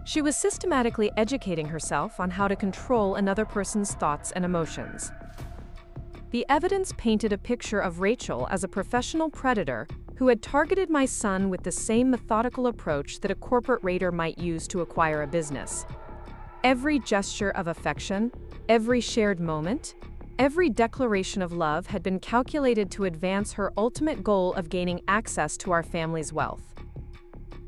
Speaker 1: She was systematically educating herself on how to control another person's thoughts and emotions. The evidence painted a picture of Rachel as a professional predator who had targeted my son with the same methodical approach that a corporate raider might use to acquire a business. Every gesture of affection, every shared moment, every declaration of love had been calculated to advance her ultimate goal of gaining access to our family's wealth.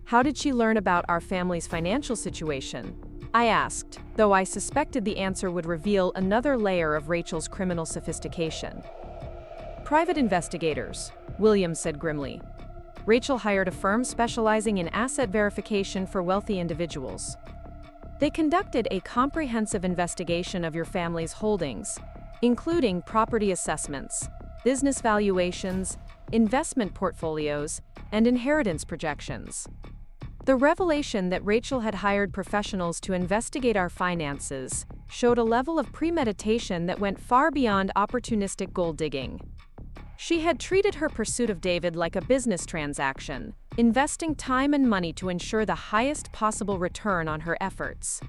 Speaker 1: How did she learn about our family's financial situation? I asked, though I suspected the answer would reveal another layer of Rachel's criminal sophistication. Private investigators, Williams said grimly. Rachel hired a firm specializing in asset verification for wealthy individuals. They conducted a comprehensive investigation of your family's holdings, including property assessments, business valuations, investment portfolios, and inheritance projections. The revelation that Rachel had hired professionals to investigate our finances showed a level of premeditation that went far beyond opportunistic gold digging. She had treated her pursuit of David like a business transaction, investing time and money to ensure the highest possible return on her efforts.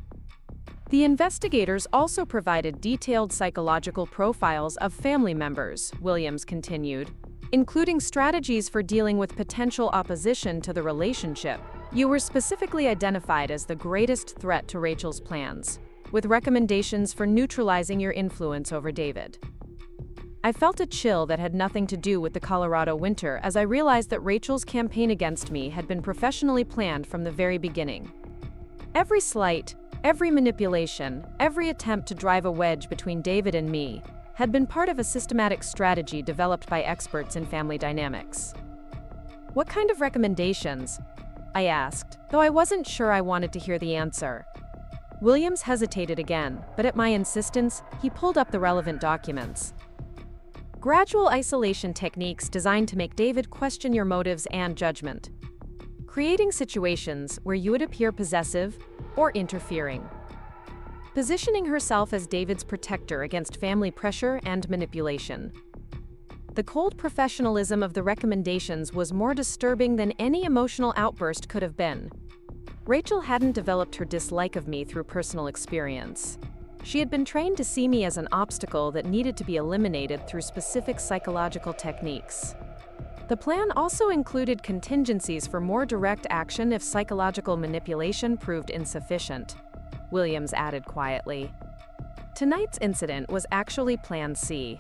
Speaker 1: The investigators also provided detailed psychological profiles of family members, Williams continued, including strategies for dealing with potential opposition to the relationship. You were specifically identified as the greatest threat to Rachel's plans, with recommendations for neutralizing your influence over David. I felt a chill that had nothing to do with the Colorado winter as I realized that Rachel's campaign against me had been professionally planned from the very beginning. Every slight, every manipulation, every attempt to drive a wedge between David and me had been part of a systematic strategy developed by experts in family dynamics. What kind of recommendations? I asked, though I wasn't sure I wanted to hear the answer. Williams hesitated again, but at my insistence, he pulled up the relevant documents. Gradual isolation techniques designed to make David question your motives and judgment. Creating situations where you would appear possessive or interfering. Positioning herself as David's protector against family pressure and manipulation. The cold professionalism of the recommendations was more disturbing than any emotional outburst could have been. Rachel hadn't developed her dislike of me through personal experience. She had been trained to see me as an obstacle that needed to be eliminated through specific psychological techniques. The plan also included contingencies for more direct action if psychological manipulation proved insufficient, Williams added quietly. Tonight's incident was actually Plan C.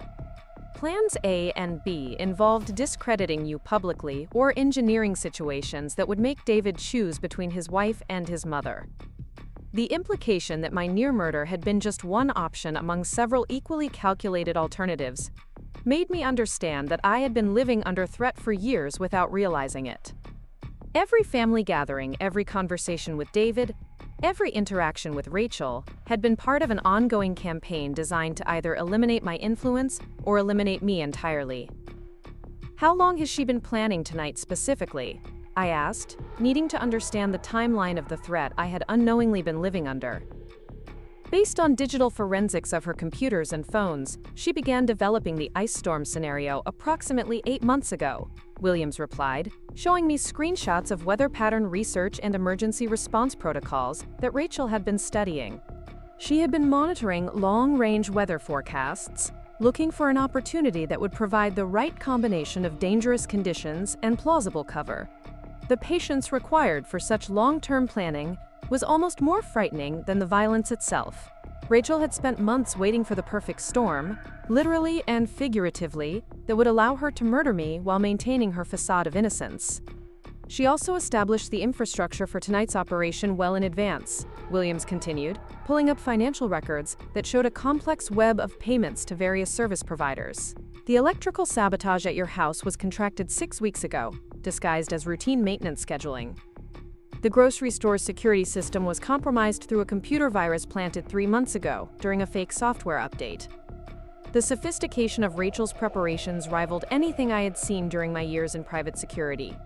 Speaker 1: Plans A and B involved discrediting you publicly or engineering situations that would make David choose between his wife and his mother. The implication that my near murder had been just one option among several equally calculated alternatives made me understand that I had been living under threat for years without realizing it. Every family gathering, every conversation with David, every interaction with Rachel had been part of an ongoing campaign designed to either eliminate my influence or eliminate me entirely. How long has she been planning tonight specifically? I asked, needing to understand the timeline of the threat I had unknowingly been living under. Based on digital forensics of her computers and phones, she began developing the ice storm scenario approximately 8 months ago, Williams replied, showing me screenshots of weather pattern research and emergency response protocols that Rachel had been studying. She had been monitoring long-range weather forecasts, looking for an opportunity that would provide the right combination of dangerous conditions and plausible cover. The patience required for such long-term planning was almost more frightening than the violence itself. Rachel had spent months waiting for the perfect storm, literally and figuratively, that would allow her to murder me while maintaining her facade of innocence. She also established the infrastructure for tonight's operation well in advance, Williams continued, pulling up financial records that showed a complex web of payments to various service providers. The electrical sabotage at your house was contracted 6 weeks ago, disguised as routine maintenance scheduling. The grocery store's security system was compromised through a computer virus planted 3 months ago during a fake software update. The sophistication of Rachel's preparations rivaled anything I had seen during my years in private security.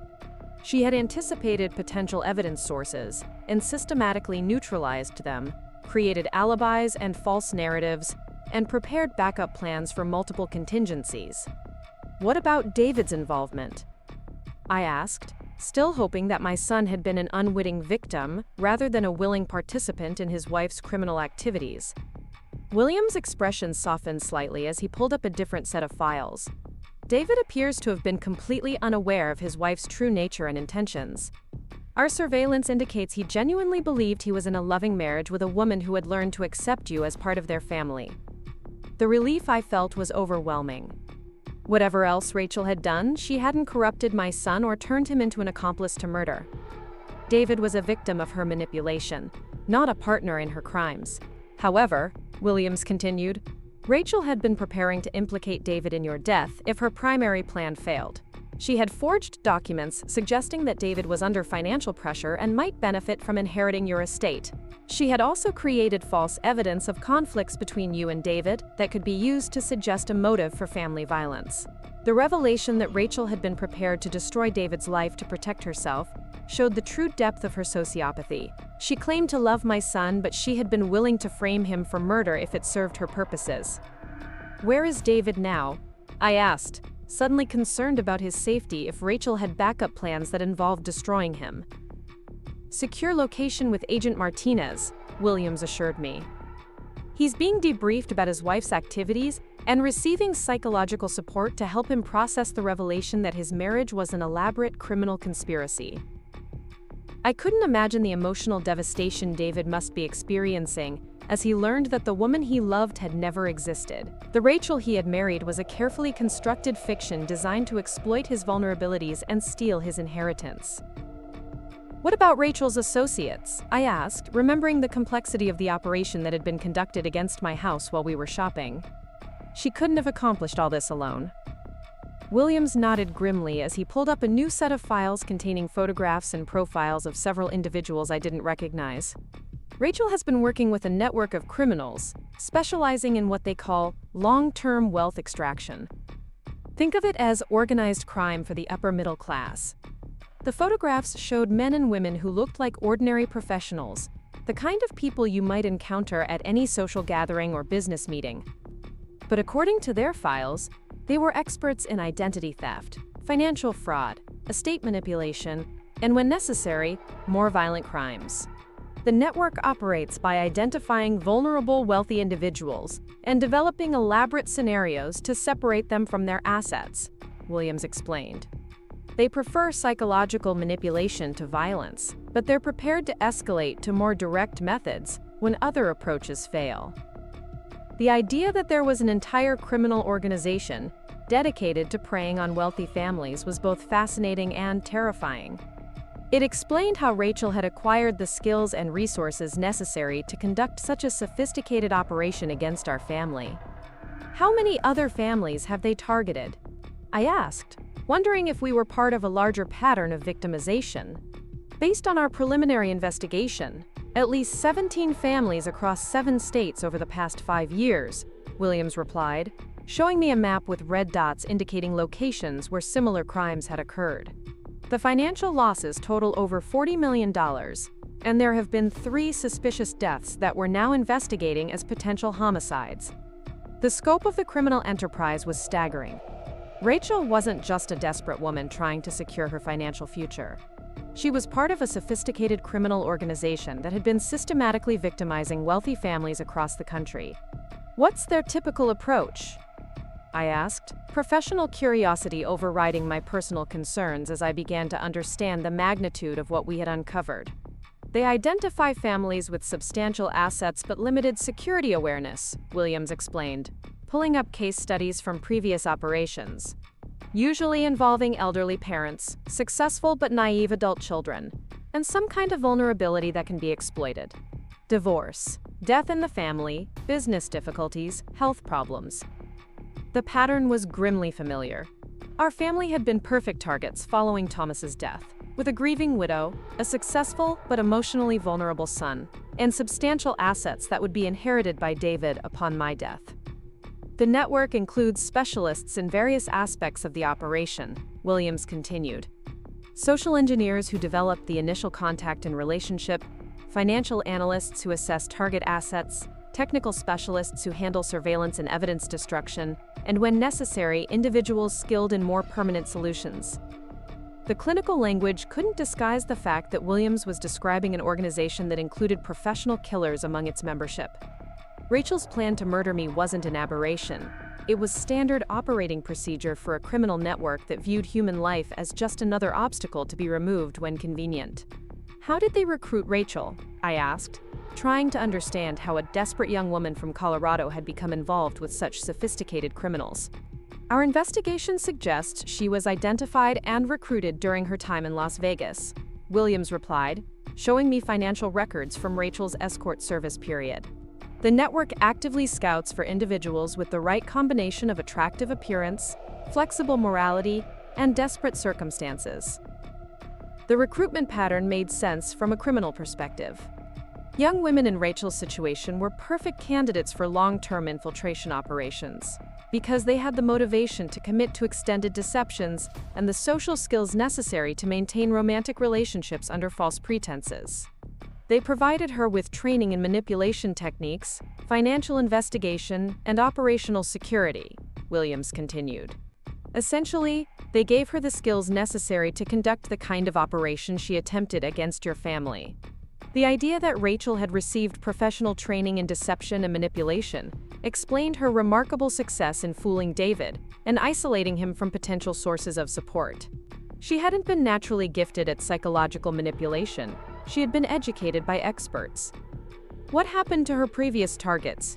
Speaker 1: She had anticipated potential evidence sources and systematically neutralized them, created alibis and false narratives, and prepared backup plans for multiple contingencies. What about David's involvement? I asked, still hoping that my son had been an unwitting victim rather than a willing participant in his wife's criminal activities. William's expression softened slightly as he pulled up a different set of files. David appears to have been completely unaware of his wife's true nature and intentions. Our surveillance indicates he genuinely believed he was in a loving marriage with a woman who had learned to accept you as part of their family. The relief I felt was overwhelming. Whatever else Rachel had done, she hadn't corrupted my son or turned him into an accomplice to murder. David was a victim of her manipulation, not a partner in her crimes. However, Williams continued, Rachel had been preparing to implicate David in your death if her primary plan failed. She had forged documents suggesting that David was under financial pressure and might benefit from inheriting your estate. She had also created false evidence of conflicts between you and David that could be used to suggest a motive for family violence. The revelation that Rachel had been prepared to destroy David's life to protect herself showed the true depth of her sociopathy. She claimed to love my son, but she had been willing to frame him for murder if it served her purposes. Where is David now? I asked, suddenly concerned about his safety if Rachel had backup plans that involved destroying him. Secure location with Agent Martinez, Williams assured me. He's being debriefed about his wife's activities and receiving psychological support to help him process the revelation that his marriage was an elaborate criminal conspiracy. I couldn't imagine the emotional devastation David must be experiencing as he learned that the woman he loved had never existed. The Rachel he had married was a carefully constructed fiction designed to exploit his vulnerabilities and steal his inheritance. What about Rachel's associates? I asked, remembering the complexity of the operation that had been conducted against my house while we were shopping. She couldn't have accomplished all this alone. Williams nodded grimly as he pulled up a new set of files containing photographs and profiles of several individuals I didn't recognize. Rachel has been working with a network of criminals, specializing in what they call long-term wealth extraction. Think of it as organized crime for the upper middle class. The photographs showed men and women who looked like ordinary professionals, the kind of people you might encounter at any social gathering or business meeting. But according to their files, they were experts in identity theft, financial fraud, estate manipulation, and when necessary, more violent crimes. The network operates by identifying vulnerable wealthy individuals and developing elaborate scenarios to separate them from their assets, Williams explained. They prefer psychological manipulation to violence, but they're prepared to escalate to more direct methods when other approaches fail. The idea that there was an entire criminal organization dedicated to preying on wealthy families was both fascinating and terrifying. It explained how Rachel had acquired the skills and resources necessary to conduct such a sophisticated operation against our family. How many other families have they targeted? I asked, wondering if we were part of a larger pattern of victimization. Based on our preliminary investigation, at least 17 families across 7 states over the past 5 years, Williams replied, showing me a map with red dots indicating locations where similar crimes had occurred. The financial losses total over $40 million, and there have been 3 suspicious deaths that we're now investigating as potential homicides. The scope of the criminal enterprise was staggering. Rachel wasn't just a desperate woman trying to secure her financial future. She was part of a sophisticated criminal organization that had been systematically victimizing wealthy families across the country. What's their typical approach? I asked, professional curiosity overriding my personal concerns as I began to understand the magnitude of what we had uncovered. They identify families with substantial assets but limited security awareness, Williams explained, pulling up case studies from previous operations. Usually involving elderly parents, successful but naive adult children, and some kind of vulnerability that can be exploited. Divorce, death in the family, business difficulties, health problems. The pattern was grimly familiar. Our family had been perfect targets following Thomas's death, with a grieving widow, a successful but emotionally vulnerable son, and substantial assets that would be inherited by David upon my death. The network includes specialists in various aspects of the operation, Williams continued. Social engineers who develop the initial contact and relationship, financial analysts who assess target assets, technical specialists who handle surveillance and evidence destruction, and when necessary, individuals skilled in more permanent solutions. The clinical language couldn't disguise the fact that Williams was describing an organization that included professional killers among its membership. Rachel's plan to murder me wasn't an aberration. It was standard operating procedure for a criminal network that viewed human life as just another obstacle to be removed when convenient. How did they recruit Rachel? I asked, trying to understand how a desperate young woman from Colorado had become involved with such sophisticated criminals. Our investigation suggests she was identified and recruited during her time in Las Vegas, Williams replied, showing me financial records from Rachel's escort service period. The network actively scouts for individuals with the right combination of attractive appearance, flexible morality, and desperate circumstances. The recruitment pattern made sense from a criminal perspective. Young women in Rachel's situation were perfect candidates for long-term infiltration operations, because they had the motivation to commit to extended deceptions and the social skills necessary to maintain romantic relationships under false pretenses. They provided her with training in manipulation techniques, financial investigation, and operational security, Williams continued. Essentially, they gave her the skills necessary to conduct the kind of operation she attempted against your family. The idea that Rachel had received professional training in deception and manipulation explained her remarkable success in fooling David and isolating him from potential sources of support. She hadn't been naturally gifted at psychological manipulation. She had been educated by experts. What happened to her previous targets?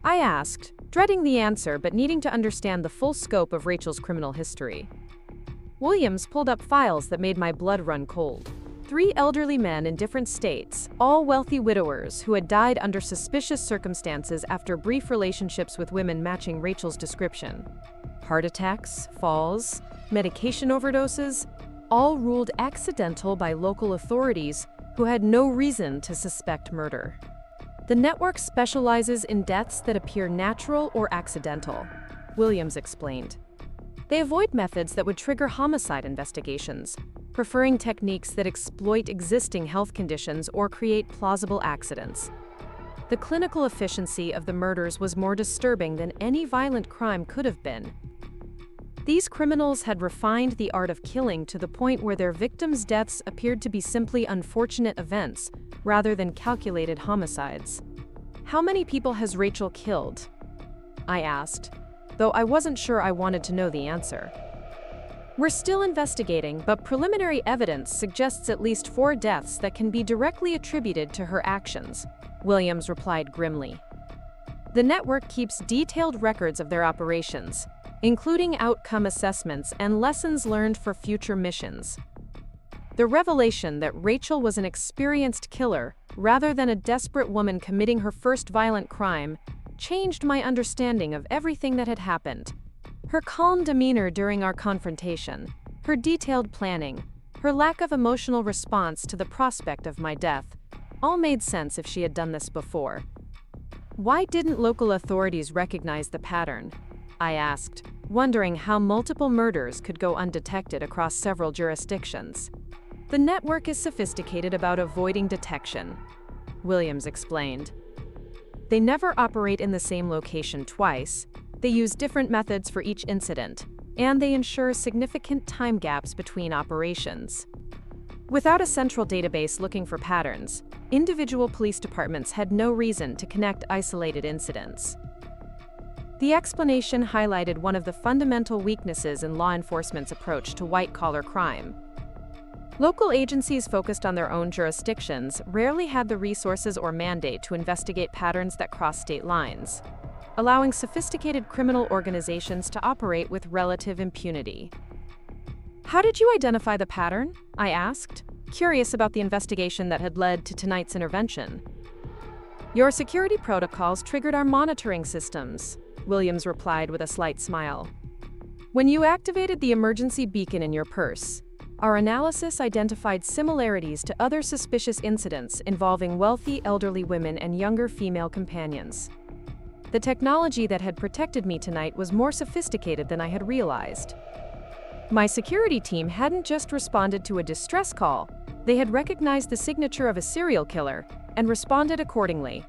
Speaker 1: I asked, dreading the answer but needing to understand the full scope of Rachel's criminal history. Williams pulled up files that made my blood run cold. 3 elderly men in different states, all wealthy widowers who had died under suspicious circumstances after brief relationships with women matching Rachel's description. Heart attacks, falls, medication overdoses, all ruled accidental by local authorities who had no reason to suspect murder. The network specializes in deaths that appear natural or accidental, Williams explained. They avoid methods that would trigger homicide investigations, preferring techniques that exploit existing health conditions or create plausible accidents. The clinical efficiency of the murders was more disturbing than any violent crime could have been. These criminals had refined the art of killing to the point where their victims' deaths appeared to be simply unfortunate events rather than calculated homicides. How many people has Rachel killed? I asked, though I wasn't sure I wanted to know the answer. We're still investigating, but preliminary evidence suggests at least 4 deaths that can be directly attributed to her actions, Williams replied grimly. The network keeps detailed records of their operations, including outcome assessments and lessons learned for future missions. The revelation that Rachel was an experienced killer rather than a desperate woman committing her first violent crime changed my understanding of everything that had happened. Her calm demeanor during our confrontation, her detailed planning, her lack of emotional response to the prospect of my death, all made sense if she had done this before. Why didn't local authorities recognize the pattern? I asked, wondering how multiple murders could go undetected across several jurisdictions. The network is sophisticated about avoiding detection, Williams explained. They never operate in the same location twice. They use different methods for each incident, and they ensure significant time gaps between operations. Without a central database looking for patterns, individual police departments had no reason to connect isolated incidents. The explanation highlighted one of the fundamental weaknesses in law enforcement's approach to white-collar crime. Local agencies focused on their own jurisdictions rarely had the resources or mandate to investigate patterns that cross state lines, allowing sophisticated criminal organizations to operate with relative impunity. How did you identify the pattern? I asked, curious about the investigation that had led to tonight's intervention. Your security protocols triggered our monitoring systems, Williams replied with a slight smile. When you activated the emergency beacon in your purse, our analysis identified similarities to other suspicious incidents involving wealthy elderly women and younger female companions. The technology that had protected me tonight was more sophisticated than I had realized. My security team hadn't just responded to a distress call, they had recognized the signature of a serial killer and responded accordingly.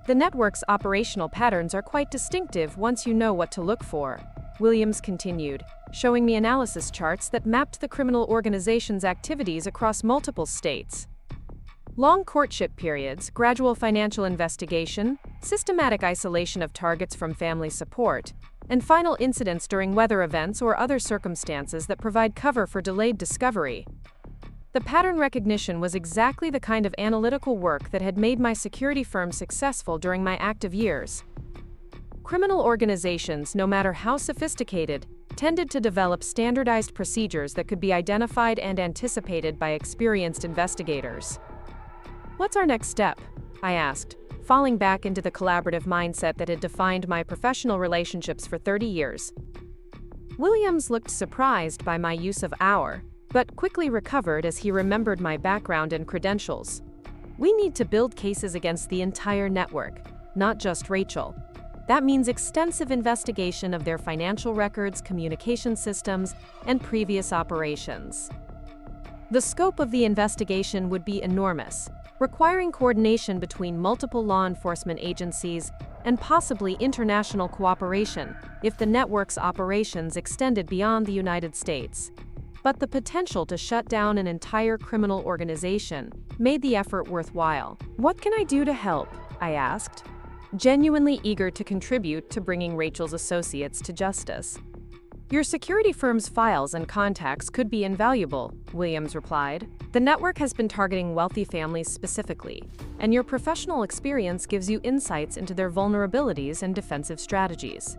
Speaker 1: The network's operational patterns are quite distinctive once you know what to look for, Williams continued, showing me analysis charts that mapped the criminal organization's activities across multiple states. Long courtship periods, gradual financial investigation, systematic isolation of targets from family support, and final incidents during weather events or other circumstances that provide cover for delayed discovery. The pattern recognition was exactly the kind of analytical work that had made my security firm successful during my active years. Criminal organizations, no matter how sophisticated, tended to develop standardized procedures that could be identified and anticipated by experienced investigators. What's our next step? I asked, falling back into the collaborative mindset that had defined my professional relationships for 30 years. Williams looked surprised by my use of "our," but quickly recovered as he remembered my background and credentials. We need to build cases against the entire network, not just Rachel. That means extensive investigation of their financial records, communication systems, and previous operations. The scope of the investigation would be enormous, requiring coordination between multiple law enforcement agencies and possibly international cooperation if the network's operations extended beyond the United States. But the potential to shut down an entire criminal organization made the effort worthwhile. What can I do to help? I asked, genuinely eager to contribute to bringing Rachel's associates to justice. Your security firm's files and contacts could be invaluable, Williams replied. The network has been targeting wealthy families specifically, and your professional experience gives you insights into their vulnerabilities and defensive strategies.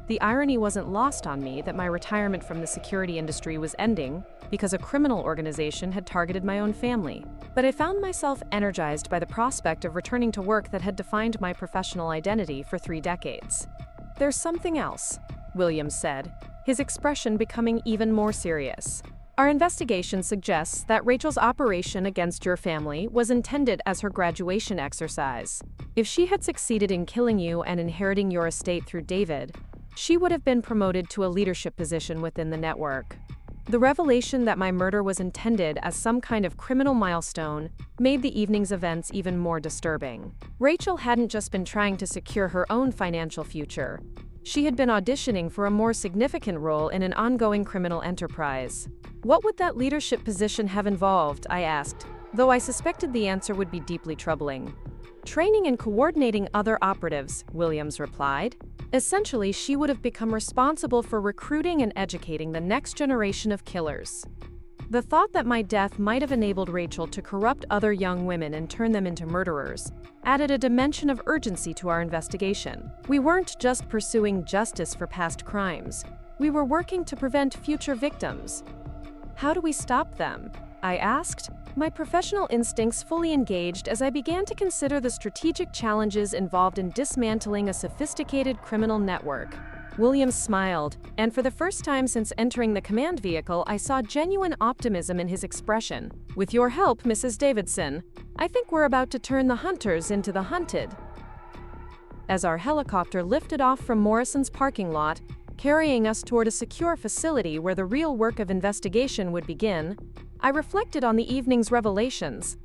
Speaker 1: The irony wasn't lost on me that my retirement from the security industry was ending because a criminal organization had targeted my own family. But I found myself energized by the prospect of returning to work that had defined my professional identity for 3 decades. There's something else, Williams said, his expression becoming even more serious. Our investigation suggests that Rachel's operation against your family was intended as her graduation exercise. If she had succeeded in killing you and inheriting your estate through David, she would have been promoted to a leadership position within the network. The revelation that my murder was intended as some kind of criminal milestone made the evening's events even more disturbing. Rachel hadn't just been trying to secure her own financial future. She had been auditioning for a more significant role in an ongoing criminal enterprise. What would that leadership position have involved? I asked, though I suspected the answer would be deeply troubling. Training and coordinating other operatives, Williams replied. Essentially, she would have become responsible for recruiting and educating the next generation of killers. The thought that my death might have enabled Rachel to corrupt other young women and turn them into murderers added a dimension of urgency to our investigation. We weren't just pursuing justice for past crimes. We were working to prevent future victims. How do we stop them? I asked, my professional instincts fully engaged as I began to consider the strategic challenges involved in dismantling a sophisticated criminal network. Williams smiled, and for the first time since entering the command vehicle, I saw genuine optimism in his expression. With your help, Mrs. Davidson, I think we're about to turn the hunters into the hunted. As our helicopter lifted off from Morrison's parking lot, carrying us toward a secure facility where the real work of investigation would begin, I reflected on the evening's revelations.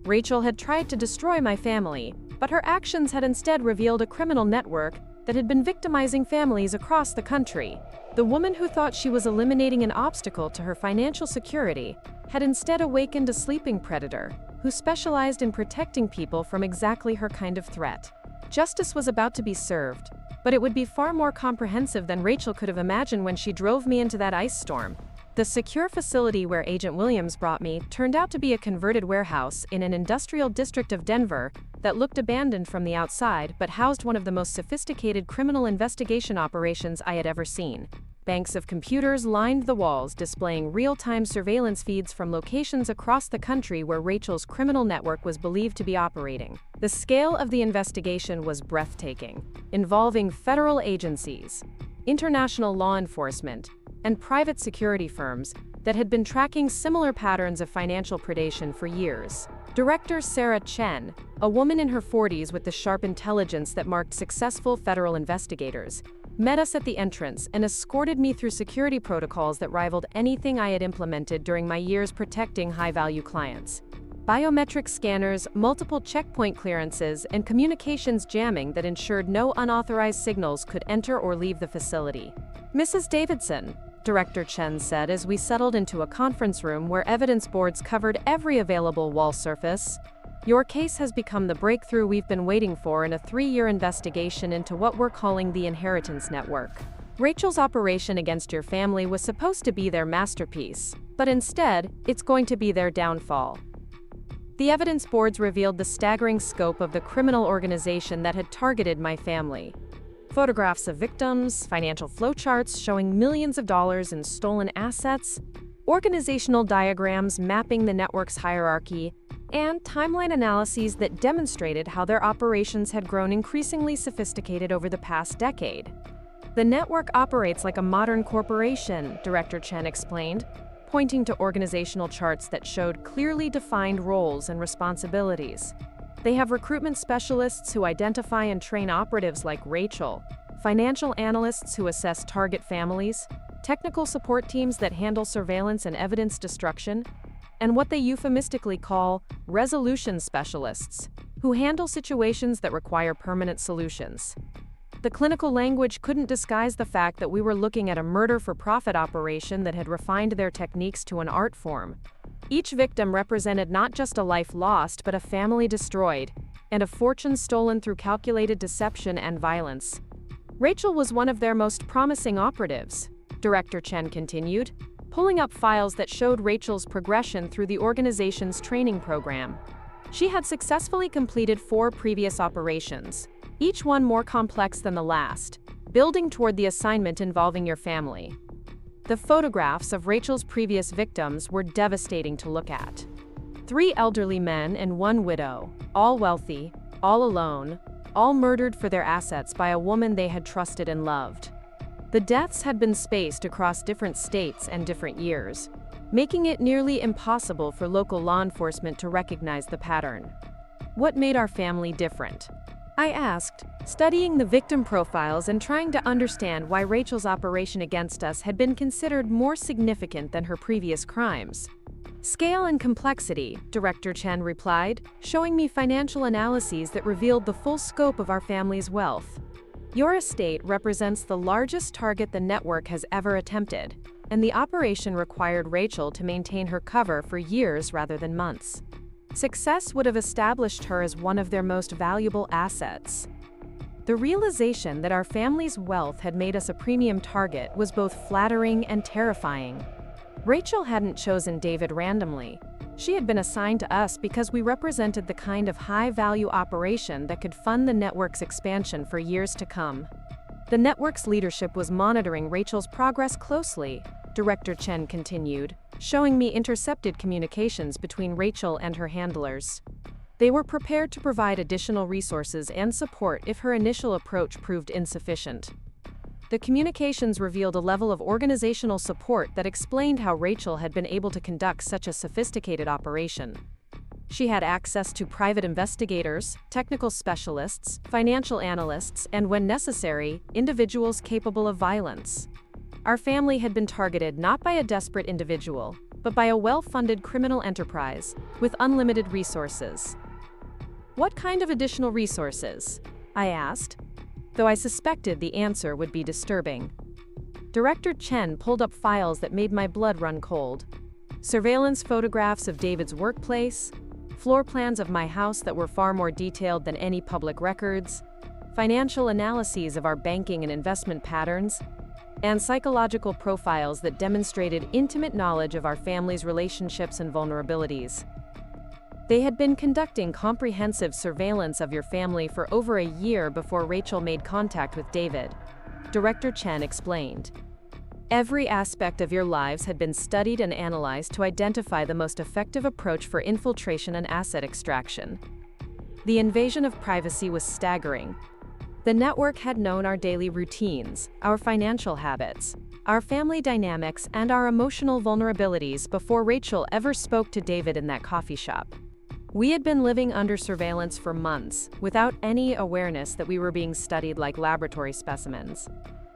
Speaker 1: Rachel had tried to destroy my family, but her actions had instead revealed a criminal network that had been victimizing families across the country. The woman who thought she was eliminating an obstacle to her financial security had instead awakened a sleeping predator who specialized in protecting people from exactly her kind of threat. Justice was about to be served, but it would be far more comprehensive than Rachel could have imagined when she drove me into that ice storm. The secure facility where Agent Williams brought me turned out to be a converted warehouse in an industrial district of Denver that looked abandoned from the outside but housed one of the most sophisticated criminal investigation operations I had ever seen. Banks of computers lined the walls, displaying real-time surveillance feeds from locations across the country where Rachel's criminal network was believed to be operating. The scale of the investigation was breathtaking, involving federal agencies, international law enforcement, and private security firms that had been tracking similar patterns of financial predation for years. Director Sarah Chen, a woman in her 40s with the sharp intelligence that marked successful federal investigators, met us at the entrance and escorted me through security protocols that rivaled anything I had implemented during my years protecting high-value clients. Biometric scanners, multiple checkpoint clearances, and communications jamming that ensured no unauthorized signals could enter or leave the facility. "Mrs. Davidson," Director Chen said as we settled into a conference room where evidence boards covered every available wall surface, "your case has become the breakthrough we've been waiting for in a 3-year investigation into what we're calling the inheritance network. Rachel's operation against your family was supposed to be their masterpiece, but instead, it's going to be their downfall." The evidence boards revealed the staggering scope of the criminal organization that had targeted my family. Photographs of victims, financial flowcharts showing millions of dollars in stolen assets, organizational diagrams mapping the network's hierarchy, and timeline analyses that demonstrated how their operations had grown increasingly sophisticated over the past decade. "The network operates like a modern corporation," Director Chen explained, pointing to organizational charts that showed clearly defined roles and responsibilities. "They have recruitment specialists who identify and train operatives like Rachel, financial analysts who assess target families, technical support teams that handle surveillance and evidence destruction, and what they euphemistically call resolution specialists, who handle situations that require permanent solutions." The clinical language couldn't disguise the fact that we were looking at a murder-for-profit operation that had refined their techniques to an art form. Each victim represented not just a life lost, but a family destroyed, and a fortune stolen through calculated deception and violence. "Rachel was one of their most promising operatives," Director Chen continued, pulling up files that showed Rachel's progression through the organization's training program. "She had successfully completed 4 previous operations, each one more complex than the last, building toward the assignment involving your family." The photographs of Rachel's previous victims were devastating to look at. 3 elderly men and 1 widow, all wealthy, all alone, all murdered for their assets by a woman they had trusted and loved. The deaths had been spaced across different states and different years, making it nearly impossible for local law enforcement to recognize the pattern. "What made our family different?" I asked, studying the victim profiles and trying to understand why Rachel's operation against us had been considered more significant than her previous crimes. "Scale and complexity," Director Chen replied, showing me financial analyses that revealed the full scope of our family's wealth. "Your estate represents the largest target the network has ever attempted, and the operation required Rachel to maintain her cover for years rather than months. Success would have established her as one of their most valuable assets." The realization that our family's wealth had made us a premium target was both flattering and terrifying. Rachel hadn't chosen David randomly. She had been assigned to us because we represented the kind of high-value operation that could fund the network's expansion for years to come. "The network's leadership was monitoring Rachel's progress closely," Director Chen continued, showing me intercepted communications between Rachel and her handlers. "They were prepared to provide additional resources and support if her initial approach proved insufficient." The communications revealed a level of organizational support that explained how Rachel had been able to conduct such a sophisticated operation. She had access to private investigators, technical specialists, financial analysts, and, when necessary, individuals capable of violence. Our family had been targeted not by a desperate individual, but by a well-funded criminal enterprise with unlimited resources. "What kind of additional resources?" I asked, though I suspected the answer would be disturbing. Director Chen pulled up files that made my blood run cold. Surveillance photographs of David's workplace, floor plans of my house that were far more detailed than any public records, financial analyses of our banking and investment patterns, and psychological profiles that demonstrated intimate knowledge of our family's relationships and vulnerabilities. They had been conducting comprehensive surveillance of your family for over a year before Rachel made contact with David, Director Chen explained. Every aspect of your lives had been studied and analyzed to identify the most effective approach for infiltration and asset extraction. The invasion of privacy was staggering. The network had known our daily routines, our financial habits, our family dynamics, and our emotional vulnerabilities before Rachel ever spoke to David in that coffee shop. We had been living under surveillance for months, without any awareness that we were being studied like laboratory specimens.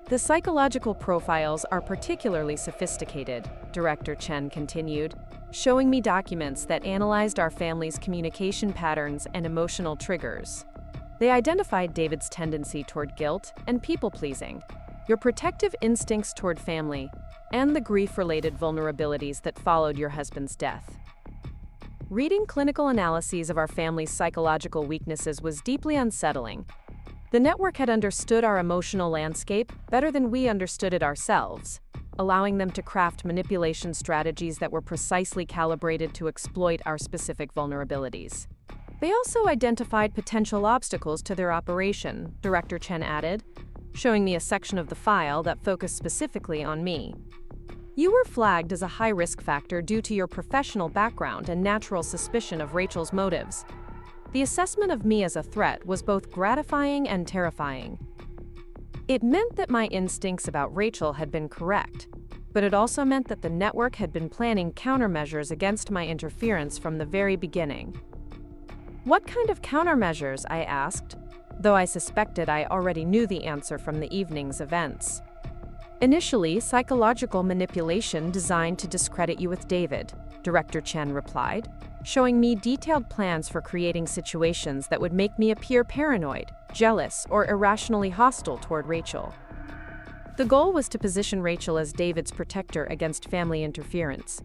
Speaker 1: The psychological profiles are particularly sophisticated, Director Chen continued, showing me documents that analyzed our family's communication patterns and emotional triggers. They identified David's tendency toward guilt and people-pleasing, your protective instincts toward family, and the grief-related vulnerabilities that followed your husband's death. Reading clinical analyses of our family's psychological weaknesses was deeply unsettling. The network had understood our emotional landscape better than we understood it ourselves, allowing them to craft manipulation strategies that were precisely calibrated to exploit our specific vulnerabilities. They also identified potential obstacles to their operation, Director Chen added, showing me a section of the file that focused specifically on me. You were flagged as a high-risk factor due to your professional background and natural suspicion of Rachel's motives. The assessment of me as a threat was both gratifying and terrifying. It meant that my instincts about Rachel had been correct, but it also meant that the network had been planning countermeasures against my interference from the very beginning. What kind of countermeasures? I asked, though I suspected I already knew the answer from the evening's events. Initially, psychological manipulation designed to discredit you with David, Director Chen replied, showing me detailed plans for creating situations that would make me appear paranoid, jealous, or irrationally hostile toward Rachel. The goal was to position Rachel as David's protector against family interference.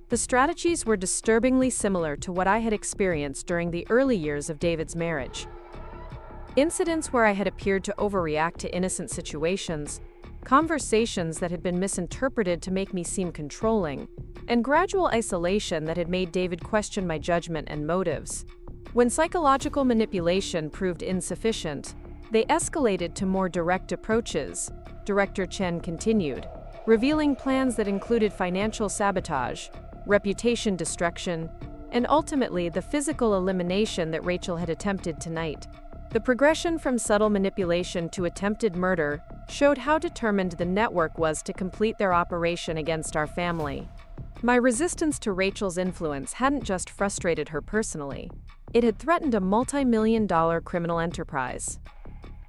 Speaker 1: The strategies were disturbingly similar to what I had experienced during the early years of David's marriage. Incidents where I had appeared to overreact to innocent situations, conversations that had been misinterpreted to make me seem controlling, and gradual isolation that had made David question my judgment and motives. When psychological manipulation proved insufficient, they escalated to more direct approaches, Director Chen continued, revealing plans that included financial sabotage, reputation destruction, and ultimately the physical elimination that Rachel had attempted tonight. The progression from subtle manipulation to attempted murder showed how determined the network was to complete their operation against our family. My resistance to Rachel's influence hadn't just frustrated her personally. It had threatened a multi-million-dollar criminal enterprise.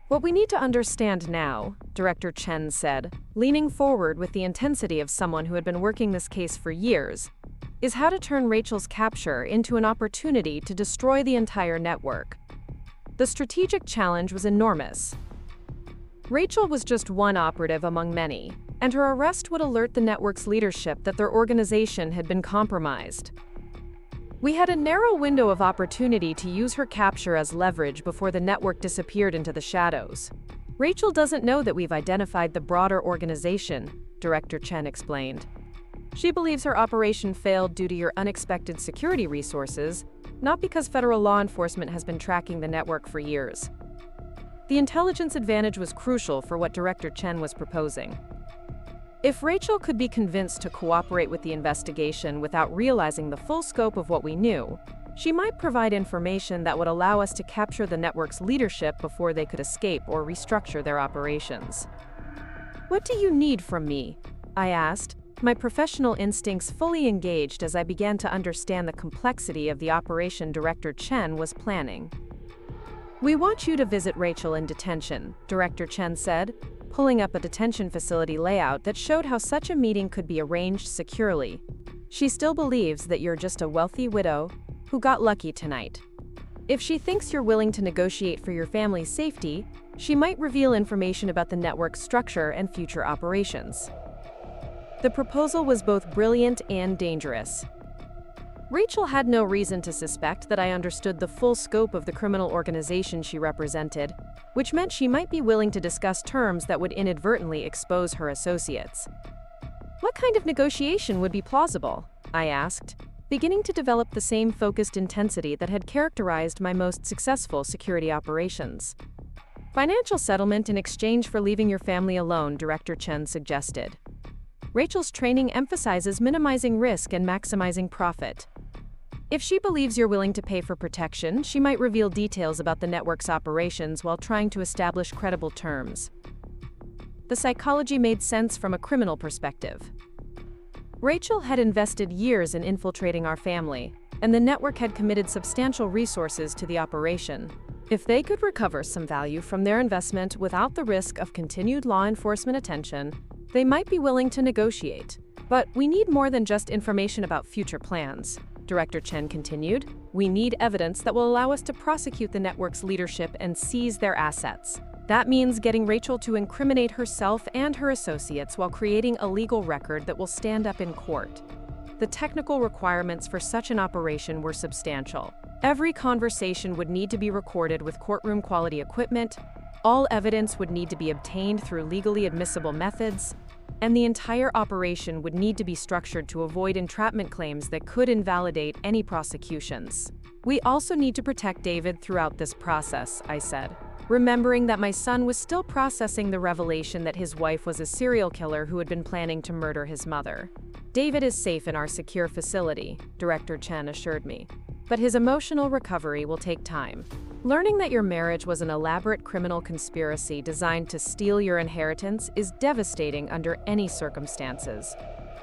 Speaker 1: What we need to understand now, Director Chen said, leaning forward with the intensity of someone who had been working this case for years, is how to turn Rachel's capture into an opportunity to destroy the entire network. The strategic challenge was enormous. Rachel was just one operative among many, and her arrest would alert the network's leadership that their organization had been compromised. We had a narrow window of opportunity to use her capture as leverage before the network disappeared into the shadows. Rachel doesn't know that we've identified the broader organization, Director Chen explained. She believes her operation failed due to your unexpected security resources, not because federal law enforcement has been tracking the network for years. The intelligence advantage was crucial for what Director Chen was proposing. If Rachel could be convinced to cooperate with the investigation without realizing the full scope of what we knew, she might provide information that would allow us to capture the network's leadership before they could escape or restructure their operations. "What do you need from me?" I asked, my professional instincts fully engaged as I began to understand the complexity of the operation Director Chen was planning. "We want you to visit Rachel in detention," Director Chen said, pulling up a detention facility layout that showed how such a meeting could be arranged securely. "She still believes that you're just a wealthy widow who got lucky tonight. If she thinks you're willing to negotiate for your family's safety, she might reveal information about the network's structure and future operations." The proposal was both brilliant and dangerous. Rachel had no reason to suspect that I understood the full scope of the criminal organization she represented, which meant she might be willing to discuss terms that would inadvertently expose her associates. What kind of negotiation would be plausible? I asked, beginning to develop the same focused intensity that had characterized my most successful security operations. Financial settlement in exchange for leaving your family alone, Director Chen suggested. Rachel's training emphasizes minimizing risk and maximizing profit. If she believes you're willing to pay for protection, she might reveal details about the network's operations while trying to establish credible terms. The psychology made sense from a criminal perspective. Rachel had invested years in infiltrating our family, and the network had committed substantial resources to the operation. If they could recover some value from their investment without the risk of continued law enforcement attention, they might be willing to negotiate. But we need more than just information about future plans, Director Chen continued. We need evidence that will allow us to prosecute the network's leadership and seize their assets. That means getting Rachel to incriminate herself and her associates while creating a legal record that will stand up in court. The technical requirements for such an operation were substantial. Every conversation would need to be recorded with courtroom-quality equipment, all evidence would need to be obtained through legally admissible methods, and the entire operation would need to be structured to avoid entrapment claims that could invalidate any prosecutions. We also need to protect David throughout this process, I said, remembering that my son was still processing the revelation that his wife was a serial killer who had been planning to murder his mother. David is safe in our secure facility, Director Chen assured me, but his emotional recovery will take time. Learning that your marriage was an elaborate criminal conspiracy designed to steal your inheritance is devastating under any circumstances.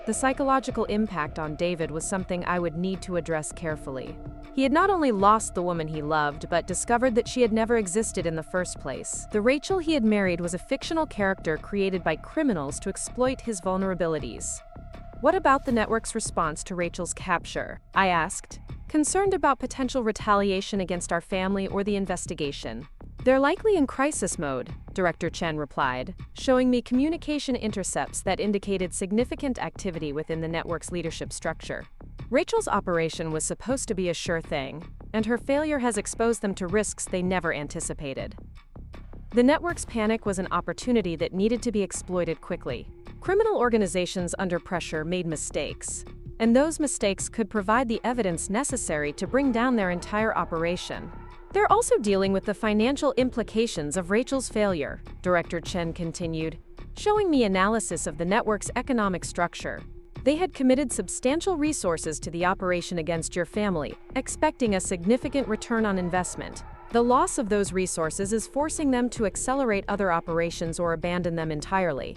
Speaker 1: The psychological impact on David was something I would need to address carefully. He had not only lost the woman he loved, but discovered that she had never existed in the first place. The Rachel he had married was a fictional character created by criminals to exploit his vulnerabilities. What about the network's response to Rachel's capture? I asked, concerned about potential retaliation against our family or the investigation. They're likely in crisis mode, Director Chen replied, showing me communication intercepts that indicated significant activity within the network's leadership structure. Rachel's operation was supposed to be a sure thing, and her failure has exposed them to risks they never anticipated. The network's panic was an opportunity that needed to be exploited quickly. Criminal organizations under pressure made mistakes, and those mistakes could provide the evidence necessary to bring down their entire operation. They're also dealing with the financial implications of Rachel's failure, Director Chen continued, showing me analysis of the network's economic structure. They had committed substantial resources to the operation against your family, expecting a significant return on investment. The loss of those resources is forcing them to accelerate other operations or abandon them entirely.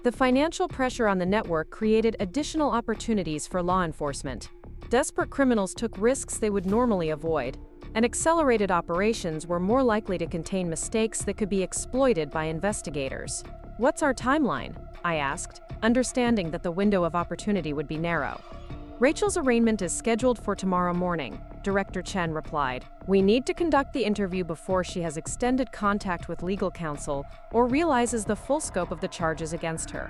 Speaker 1: The financial pressure on the network created additional opportunities for law enforcement. Desperate criminals took risks they would normally avoid, and accelerated operations were more likely to contain mistakes that could be exploited by investigators. What's our timeline? I asked, understanding that the window of opportunity would be narrow. Rachel's arraignment is scheduled for tomorrow morning, Director Chen replied. We need to conduct the interview before she has extended contact with legal counsel or realizes the full scope of the charges against her.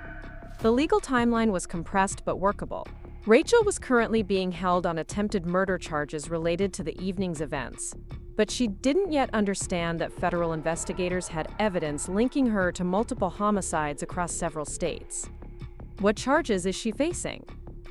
Speaker 1: The legal timeline was compressed but workable. Rachel was currently being held on attempted murder charges related to the evening's events, but she didn't yet understand that federal investigators had evidence linking her to multiple homicides across several states. What charges is she facing?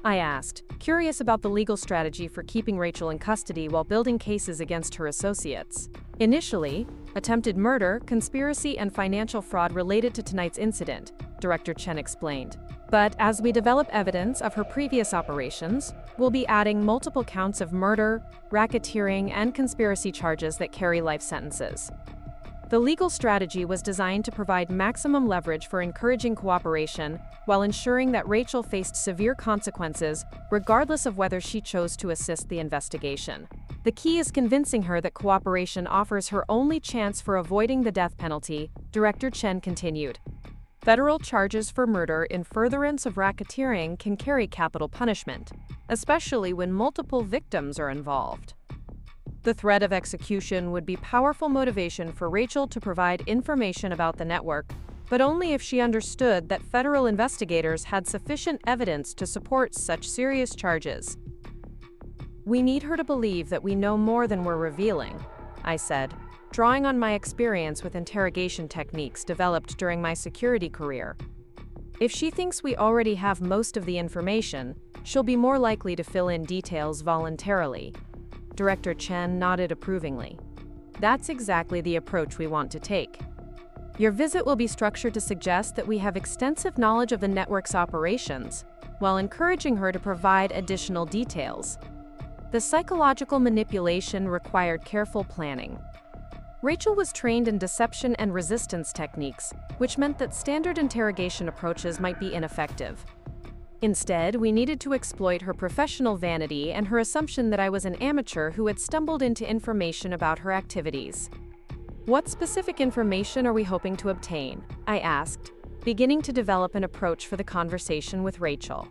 Speaker 1: I asked, curious about the legal strategy for keeping Rachel in custody while building cases against her associates. Initially, attempted murder, conspiracy, and financial fraud related to tonight's incident, Director Chen explained. But as we develop evidence of her previous operations, we'll be adding multiple counts of murder, racketeering, and conspiracy charges that carry life sentences. The legal strategy was designed to provide maximum leverage for encouraging cooperation while ensuring that Rachel faced severe consequences regardless of whether she chose to assist the investigation. The key is convincing her that cooperation offers her only chance for avoiding the death penalty, Director Chen continued. Federal charges for murder in furtherance of racketeering can carry capital punishment, especially when multiple victims are involved. The threat of execution would be powerful motivation for Rachel to provide information about the network, but only if she understood that federal investigators had sufficient evidence to support such serious charges. We need her to believe that we know more than we're revealing, I said, drawing on my experience with interrogation techniques developed during my security career. If she thinks we already have most of the information, she'll be more likely to fill in details voluntarily. Director Chen nodded approvingly. That's exactly the approach we want to take. Your visit will be structured to suggest that we have extensive knowledge of the network's operations, while encouraging her to provide additional details. The psychological manipulation required careful planning. Rachel was trained in deception and resistance techniques, which meant that standard interrogation approaches might be ineffective. Instead, we needed to exploit her professional vanity and her assumption that I was an amateur who had stumbled into information about her activities. What specific information are we hoping to obtain? I asked, beginning to develop an approach for the conversation with Rachel.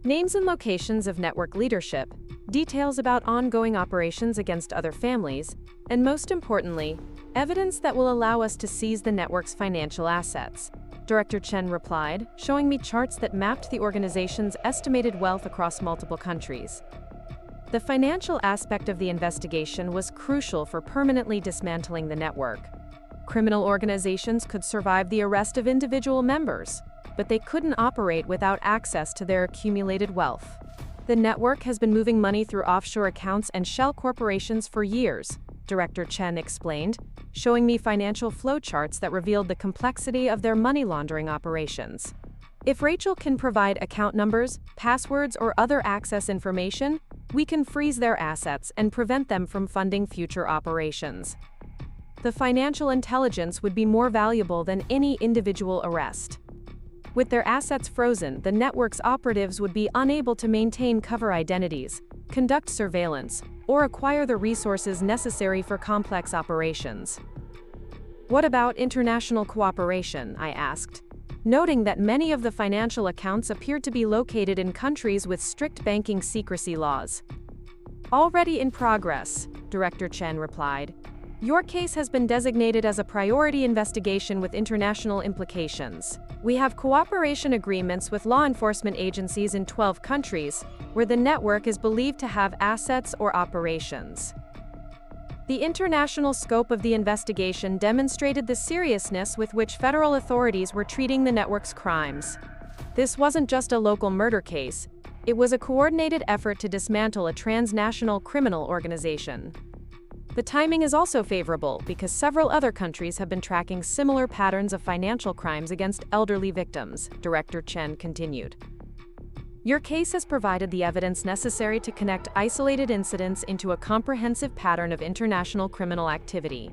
Speaker 1: Names and locations of network leadership, details about ongoing operations against other families, and most importantly, evidence that will allow us to seize the network's financial assets. Director Chen replied, showing me charts that mapped the organization's estimated wealth across multiple countries. The financial aspect of the investigation was crucial for permanently dismantling the network. Criminal organizations could survive the arrest of individual members, but they couldn't operate without access to their accumulated wealth. The network has been moving money through offshore accounts and shell corporations for years, Director Chen explained, showing me financial flowcharts that revealed the complexity of their money laundering operations. If Rachel can provide account numbers, passwords, or other access information, we can freeze their assets and prevent them from funding future operations. The financial intelligence would be more valuable than any individual arrest. With their assets frozen, the network's operatives would be unable to maintain cover identities, conduct surveillance, or acquire the resources necessary for complex operations. What about international cooperation? I asked, noting that many of the financial accounts appeared to be located in countries with strict banking secrecy laws. Already in progress, Director Chen replied. Your case has been designated as a priority investigation with international implications. We have cooperation agreements with law enforcement agencies in 12 countries, where the network is believed to have assets or operations. The international scope of the investigation demonstrated the seriousness with which federal authorities were treating the network's crimes. This wasn't just a local murder case, it was a coordinated effort to dismantle a transnational criminal organization. The timing is also favorable because several other countries have been tracking similar patterns of financial crimes against elderly victims, Director Chen continued. Your case has provided the evidence necessary to connect isolated incidents into a comprehensive pattern of international criminal activity.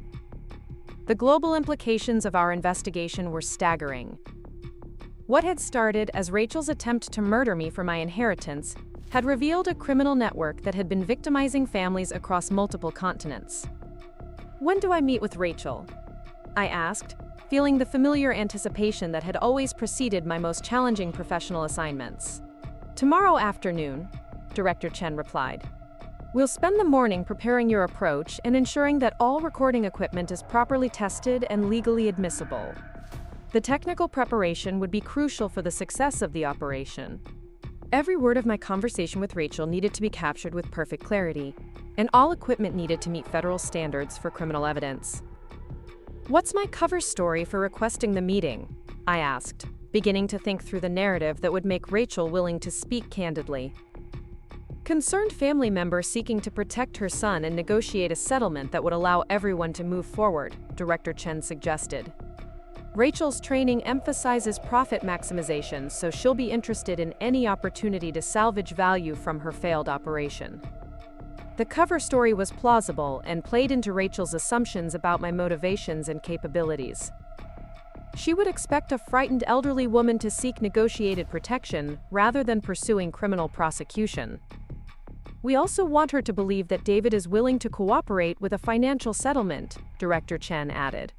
Speaker 1: The global implications of our investigation were staggering. What had started as Rachel's attempt to murder me for my inheritance had revealed a criminal network that had been victimizing families across multiple continents. When do I meet with Rachel? I asked, feeling the familiar anticipation that had always preceded my most challenging professional assignments. Tomorrow afternoon, Director Chen replied. We'll spend the morning preparing your approach and ensuring that all recording equipment is properly tested and legally admissible. The technical preparation would be crucial for the success of the operation. Every word of my conversation with Rachel needed to be captured with perfect clarity, and all equipment needed to meet federal standards for criminal evidence. What's my cover story for requesting the meeting? I asked, beginning to think through the narrative that would make Rachel willing to speak candidly. Concerned family member seeking to protect her son and negotiate a settlement that would allow everyone to move forward, Director Chen suggested. Rachel's training emphasizes profit maximization, so she'll be interested in any opportunity to salvage value from her failed operation. The cover story was plausible and played into Rachel's assumptions about my motivations and capabilities. She would expect a frightened elderly woman to seek negotiated protection rather than pursuing criminal prosecution. We also want her to believe that David is willing to cooperate with a financial settlement, Director Chen added.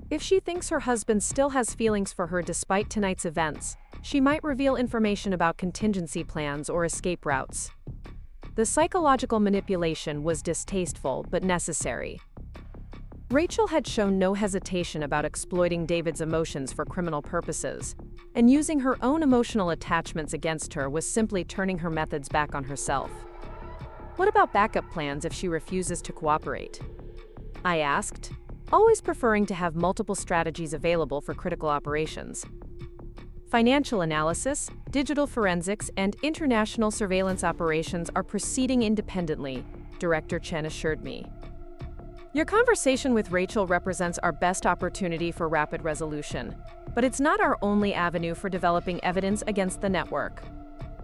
Speaker 1: If she thinks her husband still has feelings for her despite tonight's events, she might reveal information about contingency plans or escape routes. The psychological manipulation was distasteful but necessary. Rachel had shown no hesitation about exploiting David's emotions for criminal purposes, and using her own emotional attachments against her was simply turning her methods back on herself. What about backup plans if she refuses to cooperate? I asked, always preferring to have multiple strategies available for critical operations. Financial analysis, digital forensics, and international surveillance operations are proceeding independently, Director Chen assured me. Your conversation with Rachel represents our best opportunity for rapid resolution, but it's not our only avenue for developing evidence against the network.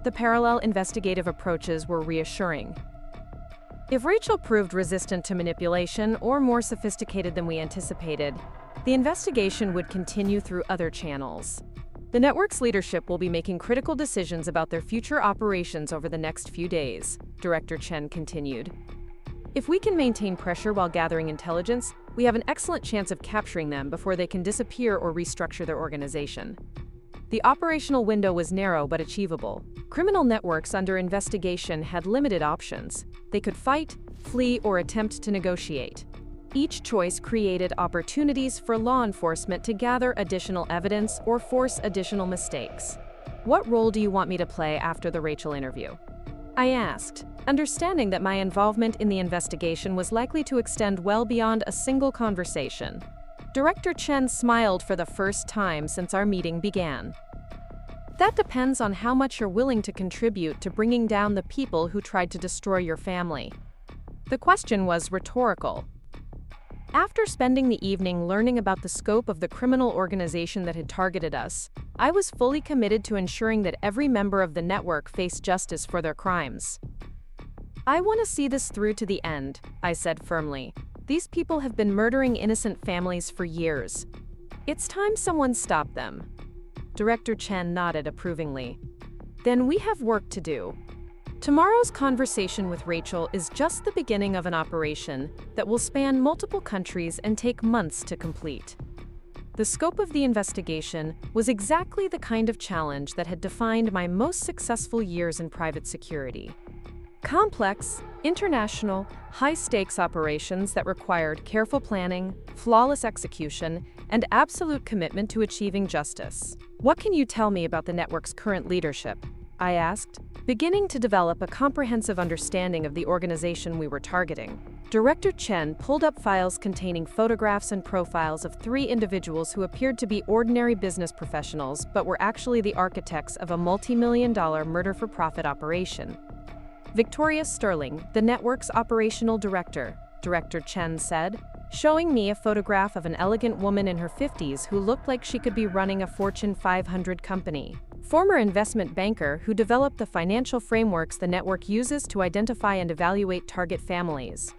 Speaker 1: The parallel investigative approaches were reassuring. If Rachel proved resistant to manipulation or more sophisticated than we anticipated, the investigation would continue through other channels. The network's leadership will be making critical decisions about their future operations over the next few days, Director Chen continued. If we can maintain pressure while gathering intelligence, we have an excellent chance of capturing them before they can disappear or restructure their organization. The operational window was narrow but achievable. Criminal networks under investigation had limited options. They could fight, flee, or attempt to negotiate. Each choice created opportunities for law enforcement to gather additional evidence or force additional mistakes. What role do you want me to play after the Rachel interview? I asked, understanding that my involvement in the investigation was likely to extend well beyond a single conversation. Director Chen smiled for the first time since our meeting began. That depends on how much you're willing to contribute to bringing down the people who tried to destroy your family. The question was rhetorical. After spending the evening learning about the scope of the criminal organization that had targeted us, I was fully committed to ensuring that every member of the network faced justice for their crimes. I want to see this through to the end, I said firmly. These people have been murdering innocent families for years. It's time someone stopped them. Director Chen nodded approvingly. Then we have work to do. Tomorrow's conversation with Rachel is just the beginning of an operation that will span multiple countries and take months to complete. The scope of the investigation was exactly the kind of challenge that had defined my most successful years in private security. Complex, international, high-stakes operations that required careful planning, flawless execution, and absolute commitment to achieving justice. What can you tell me about the network's current leadership? I asked, beginning to develop a comprehensive understanding of the organization we were targeting. Director Chen pulled up files containing photographs and profiles of 3 individuals who appeared to be ordinary business professionals but were actually the architects of a multi-million-dollar murder-for-profit operation. Victoria Sterling, the network's operational director, Director Chen said, showing me a photograph of an elegant woman in her 50s who looked like she could be running a Fortune 500 company. Former investment banker who developed the financial frameworks the network uses to identify and evaluate target families.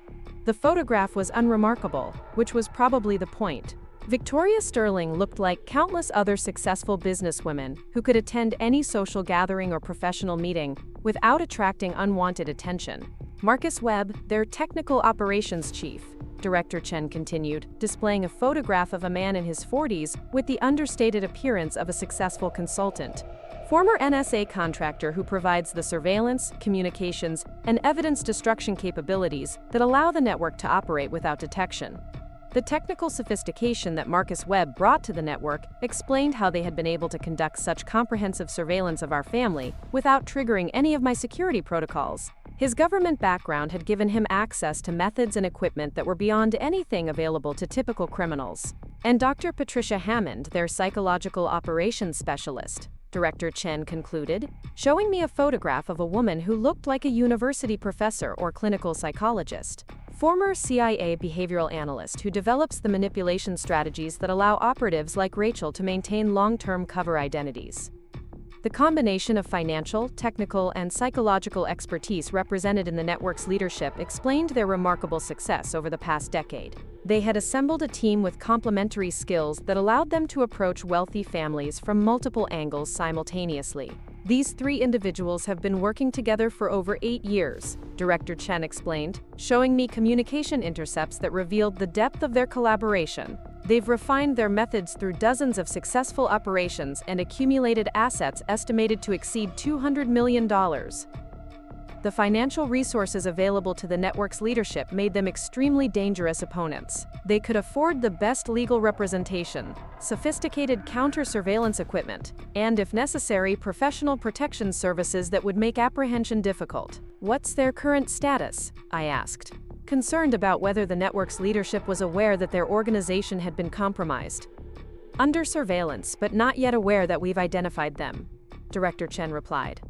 Speaker 1: The photograph was unremarkable, which was probably the point. Victoria Sterling looked like countless other successful businesswomen who could attend any social gathering or professional meeting without attracting unwanted attention. Marcus Webb, their technical operations chief, Director Chen continued, displaying a photograph of a man in his 40s with the understated appearance of a successful consultant. Former NSA contractor who provides the surveillance, communications, and evidence destruction capabilities that allow the network to operate without detection. The technical sophistication that Marcus Webb brought to the network explained how they had been able to conduct such comprehensive surveillance of our family without triggering any of my security protocols. His government background had given him access to methods and equipment that were beyond anything available to typical criminals. And Dr. Patricia Hammond, their psychological operations specialist, Director Chen concluded, showing me a photograph of a woman who looked like a university professor or clinical psychologist. Former CIA behavioral analyst who develops the manipulation strategies that allow operatives like Rachel to maintain long-term cover identities. The combination of financial, technical, and psychological expertise represented in the network's leadership explained their remarkable success over the past decade. They had assembled a team with complementary skills that allowed them to approach wealthy families from multiple angles simultaneously. These 3 individuals have been working together for over 8 years, Director Chen explained, showing me communication intercepts that revealed the depth of their collaboration. They've refined their methods through dozens of successful operations and accumulated assets estimated to exceed $200 million. The The financial resources available to the network's leadership made them extremely dangerous opponents. They could afford the best legal representation, sophisticated counter-surveillance equipment, and, if necessary, professional protection services that would make apprehension difficult. "What's their current status?" I asked, concerned about whether the network's leadership was aware that their organization had been compromised. "Under surveillance, but not yet aware that we've identified them," Director Chen replied.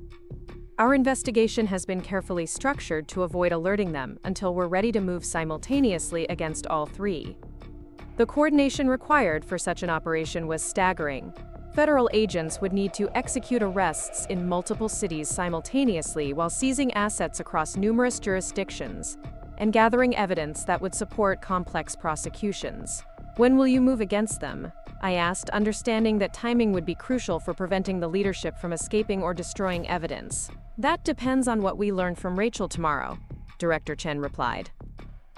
Speaker 1: "Our investigation has been carefully structured to avoid alerting them until we're ready to move simultaneously against all three." The coordination required for such an operation was staggering. Federal agents would need to execute arrests in multiple cities simultaneously while seizing assets across numerous jurisdictions and gathering evidence that would support complex prosecutions. "When will you move against them?" I asked, understanding that timing would be crucial for preventing the leadership from escaping or destroying evidence. "That depends on what we learn from Rachel tomorrow," Director Chen replied.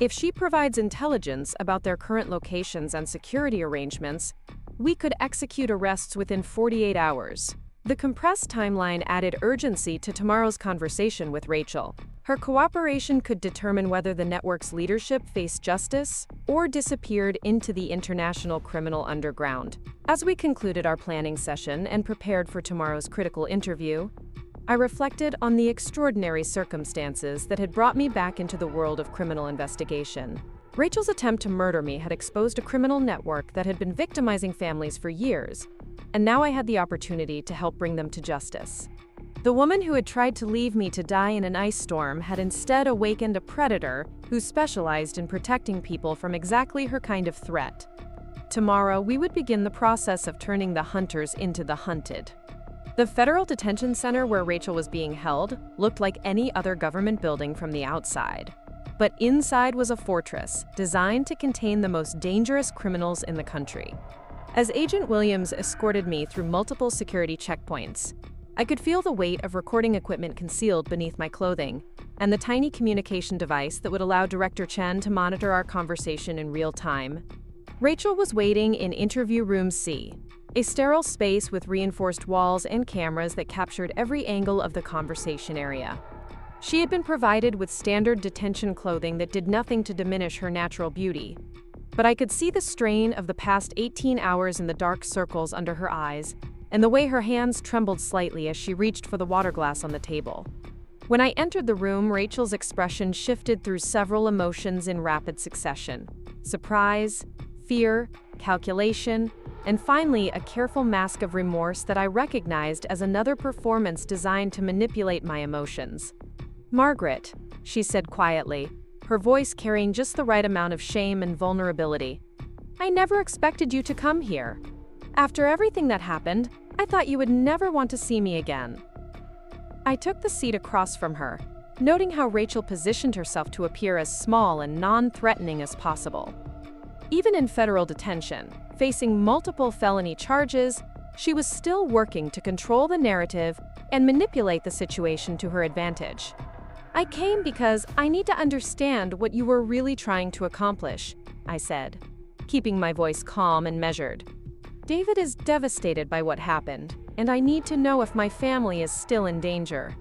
Speaker 1: "If she provides intelligence about their current locations and security arrangements, we could execute arrests within 48 hours. The compressed timeline added urgency to tomorrow's conversation with Rachel. Her cooperation could determine whether the network's leadership faced justice or disappeared into the international criminal underground. As we concluded our planning session and prepared for tomorrow's critical interview, I reflected on the extraordinary circumstances that had brought me back into the world of criminal investigation. Rachel's attempt to murder me had exposed a criminal network that had been victimizing families for years, and now I had the opportunity to help bring them to justice. The woman who had tried to leave me to die in an ice storm had instead awakened a predator who specialized in protecting people from exactly her kind of threat. Tomorrow, we would begin the process of turning the hunters into the hunted. The federal detention center where Rachel was being held looked like any other government building from the outside. But inside was a fortress designed to contain the most dangerous criminals in the country. As Agent Williams escorted me through multiple security checkpoints, I could feel the weight of recording equipment concealed beneath my clothing, and the tiny communication device that would allow Director Chen to monitor our conversation in real time. Rachel was waiting in Interview Room C, a sterile space with reinforced walls and cameras that captured every angle of the conversation area. She had been provided with standard detention clothing that did nothing to diminish her natural beauty, but I could see the strain of the past 18 hours in the dark circles under her eyes, and the way her hands trembled slightly as she reached for the water glass on the table. When I entered the room, Rachel's expression shifted through several emotions in rapid succession: surprise, fear, calculation, and finally a careful mask of remorse that I recognized as another performance designed to manipulate my emotions. "Margaret," she said quietly, her voice carrying just the right amount of shame and vulnerability, "I never expected you to come here. After everything that happened, I thought you would never want to see me again." I took the seat across from her, noting how Rachel positioned herself to appear as small and non-threatening as possible. Even in federal detention, facing multiple felony charges, she was still working to control the narrative and manipulate the situation to her advantage. "I came because I need to understand what you were really trying to accomplish," I said, keeping my voice calm and measured. "David is devastated by what happened, and I need to know if my family is still in danger."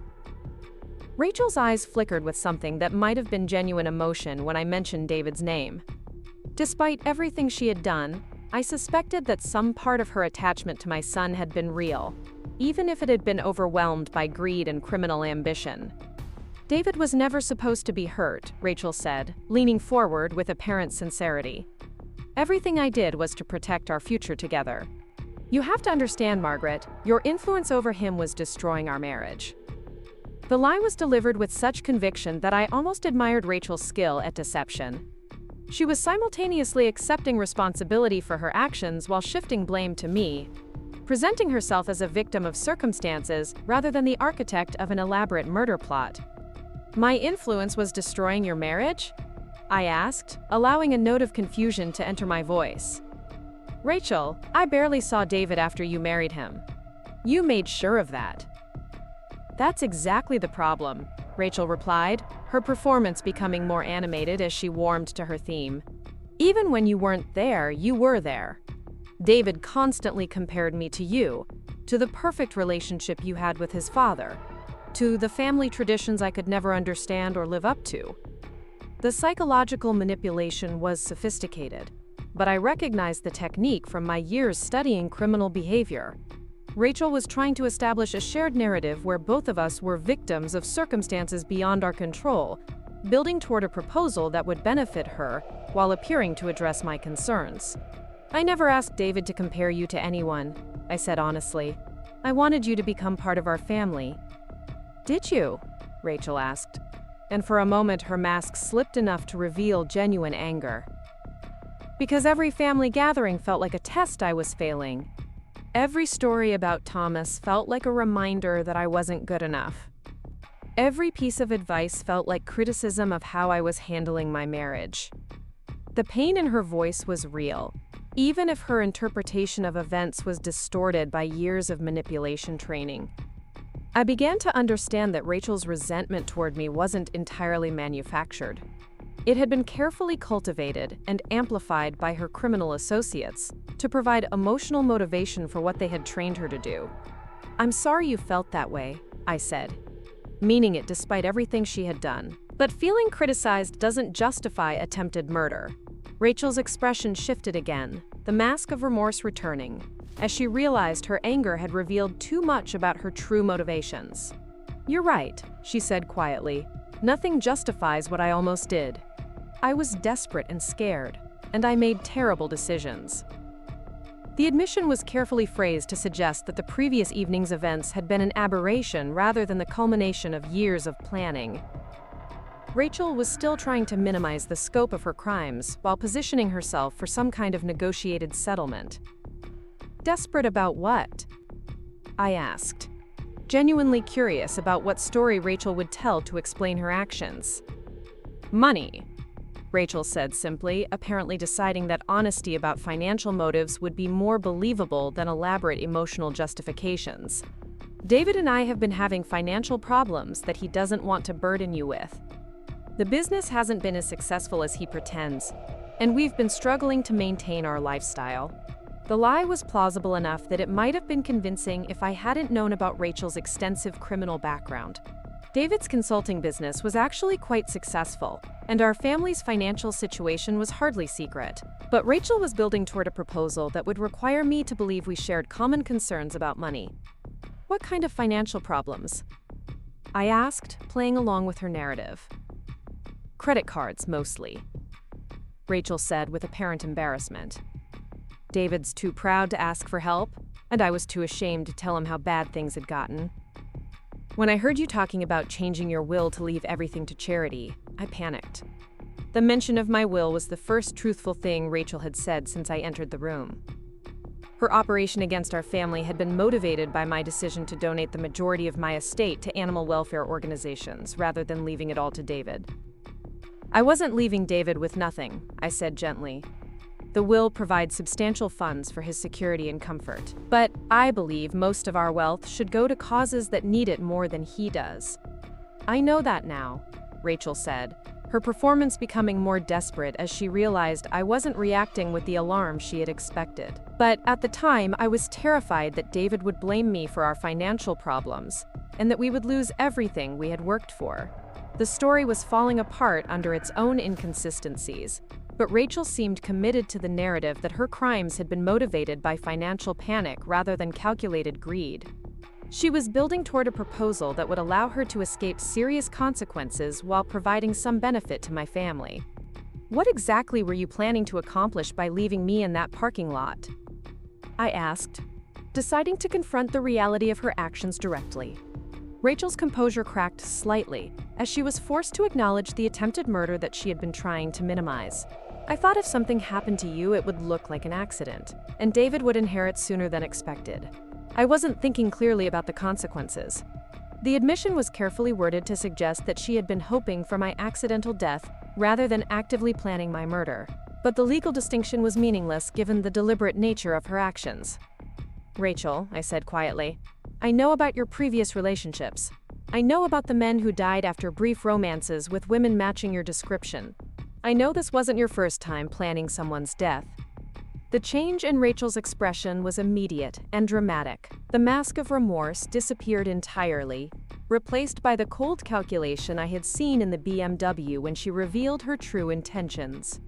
Speaker 1: Rachel's eyes flickered with something that might have been genuine emotion when I mentioned David's name. Despite everything she had done, I suspected that some part of her attachment to my son had been real, even if it had been overwhelmed by greed and criminal ambition. "David was never supposed to be hurt," Rachel said, leaning forward with apparent sincerity. "Everything I did was to protect our future together. You have to understand, Margaret, your influence over him was destroying our marriage." The lie was delivered with such conviction that I almost admired Rachel's skill at deception. She was simultaneously accepting responsibility for her actions while shifting blame to me, presenting herself as a victim of circumstances rather than the architect of an elaborate murder plot. "My influence was destroying your marriage?" I asked, allowing a note of confusion to enter my voice. "Rachel, I barely saw David after you married him. You made sure of that." "That's exactly the problem," Rachel replied, her performance becoming more animated as she warmed to her theme. "Even when you weren't there, you were there. David constantly compared me to you, to the perfect relationship you had with his father, to the family traditions I could never understand or live up to. The psychological manipulation was sophisticated, but I recognized the technique from my years studying criminal behavior. Rachel was trying to establish a shared narrative where both of us were victims of circumstances beyond our control, building toward a proposal that would benefit her while appearing to address my concerns. "I never asked David to compare you to anyone," I said honestly. "I wanted you to become part of our family." "Did you?" Rachel asked, and for a moment her mask slipped enough to reveal genuine anger. "Because every family gathering felt like a test I was failing. Every story about Thomas felt like a reminder that I wasn't good enough. Every piece of advice felt like criticism of how I was handling my marriage." The pain in her voice was real, even if her interpretation of events was distorted by years of manipulation training. I began to understand that Rachel's resentment toward me wasn't entirely manufactured. It had been carefully cultivated and amplified by her criminal associates to provide emotional motivation for what they had trained her to do. "I'm sorry you felt that way," I said, meaning it despite everything she had done. "But feeling criticized doesn't justify attempted murder." Rachel's expression shifted again, the mask of remorse returning, as she realized her anger had revealed too much about her true motivations. "You're right," she said quietly. "Nothing justifies what I almost did. I was desperate and scared, and I made terrible decisions." The admission was carefully phrased to suggest that the previous evening's events had been an aberration rather than the culmination of years of planning. Rachel was still trying to minimize the scope of her crimes while positioning herself for some kind of negotiated settlement. "Desperate about what?" I asked, genuinely curious about what story Rachel would tell to explain her actions. "Money," Rachel said simply, apparently deciding that honesty about financial motives would be more believable than elaborate emotional justifications. "David and I have been having financial problems that he doesn't want to burden you with. The business hasn't been as successful as he pretends, and we've been struggling to maintain our lifestyle." The lie was plausible enough that it might have been convincing if I hadn't known about Rachel's extensive criminal background. David's consulting business was actually quite successful, and our family's financial situation was hardly secret. But Rachel was building toward a proposal that would require me to believe we shared common concerns about money. "What kind of financial problems?" I asked, playing along with her narrative. "Credit cards, mostly," Rachel said with apparent embarrassment. "David's too proud to ask for help, and I was too ashamed to tell him how bad things had gotten. When I heard you talking about changing your will to leave everything to charity, I panicked." The mention of my will was the first truthful thing Rachel had said since I entered the room. Her operation against our family had been motivated by my decision to donate the majority of my estate to animal welfare organizations rather than leaving it all to David. "I wasn't leaving David with nothing," I said gently. "The will provides substantial funds for his security and comfort, but I believe most of our wealth should go to causes that need it more than he does." "I know that now," Rachel said, her performance becoming more desperate as she realized I wasn't reacting with the alarm she had expected. "But at the time, I was terrified that David would blame me for our financial problems, and that we would lose everything we had worked for." The story was falling apart under its own inconsistencies, but Rachel seemed committed to the narrative that her crimes had been motivated by financial panic rather than calculated greed. She was building toward a proposal that would allow her to escape serious consequences while providing some benefit to my family. "What exactly were you planning to accomplish by leaving me in that parking lot?" I asked, deciding to confront the reality of her actions directly. Rachel's composure cracked slightly, as she was forced to acknowledge the attempted murder that she had been trying to minimize. "I thought if something happened to you, it would look like an accident, and David would inherit sooner than expected. I wasn't thinking clearly about the consequences." The admission was carefully worded to suggest that she had been hoping for my accidental death rather than actively planning my murder. But the legal distinction was meaningless given the deliberate nature of her actions. "Rachel," I said quietly, "I know about your previous relationships. I know about the men who died after brief romances with women matching your description. I know this wasn't your first time planning someone's death." The change in Rachel's expression was immediate and dramatic. The mask of remorse disappeared entirely, replaced by the cold calculation I had seen in the BMW when she revealed her true intentions.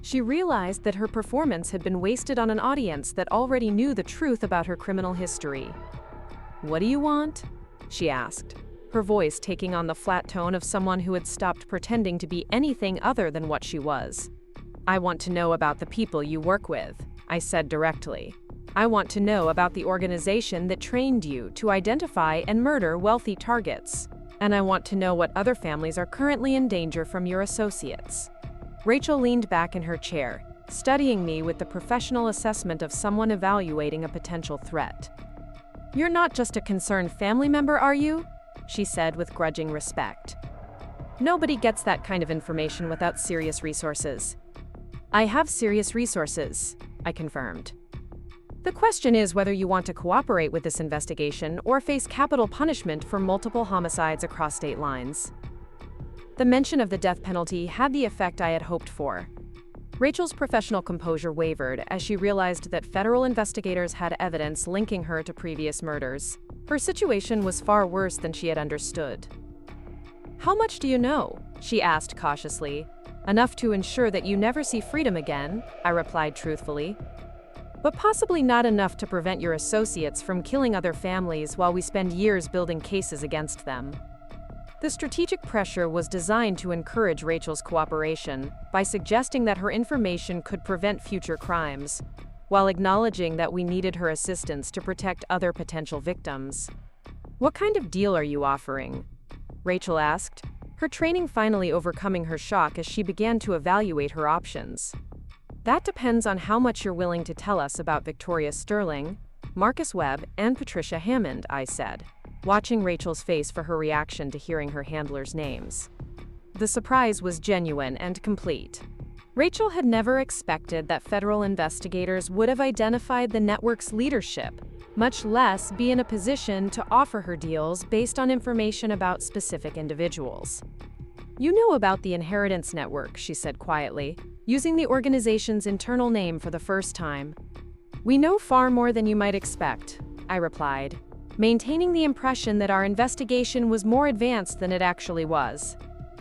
Speaker 1: She realized that her performance had been wasted on an audience that already knew the truth about her criminal history. "What do you want?" she asked, her voice taking on the flat tone of someone who had stopped pretending to be anything other than what she was. "I want to know about the people you work with," I said directly. "I want to know about the organization that trained you to identify and murder wealthy targets. And I want to know what other families are currently in danger from your associates." Rachel leaned back in her chair, studying me with the professional assessment of someone evaluating a potential threat. "You're not just a concerned family member, are you?" she said with grudging respect. "Nobody gets that kind of information without serious resources." "I have serious resources," I confirmed. "The question is whether you want to cooperate with this investigation or face capital punishment for multiple homicides across state lines." The mention of the death penalty had the effect I had hoped for. Rachel's professional composure wavered as she realized that federal investigators had evidence linking her to previous murders. Her situation was far worse than she had understood. "How much do you know?" she asked cautiously. "Enough to ensure that you never see freedom again," I replied truthfully. "But possibly not enough to prevent your associates from killing other families while we spend years building cases against them." The strategic pressure was designed to encourage Rachel's cooperation by suggesting that her information could prevent future crimes, while acknowledging that we needed her assistance to protect other potential victims. "What kind of deal are you offering?" Rachel asked, her training finally overcoming her shock as she began to evaluate her options. "That depends on how much you're willing to tell us about Victoria Sterling, Marcus Webb, and Patricia Hammond," I said, watching Rachel's face for her reaction to hearing her handlers' names. The surprise was genuine and complete. Rachel had never expected that federal investigators would have identified the network's leadership, much less be in a position to offer her deals based on information about specific individuals. "You know about the Inheritance Network," she said quietly, using the organization's internal name for the first time. "We know far more than you might expect," I replied, maintaining the impression that our investigation was more advanced than it actually was.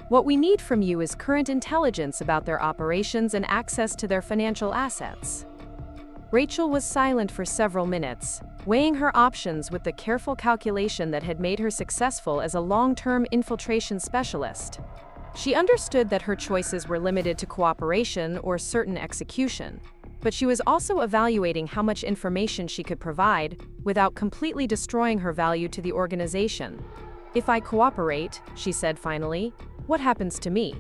Speaker 1: "What we need from you is current intelligence about their operations and access to their financial assets." Rachel was silent for several minutes, weighing her options with the careful calculation that had made her successful as a long-term infiltration specialist. She understood that her choices were limited to cooperation or certain execution, but she was also evaluating how much information she could provide without completely destroying her value to the organization. "If I cooperate," she said finally, "what happens to me?"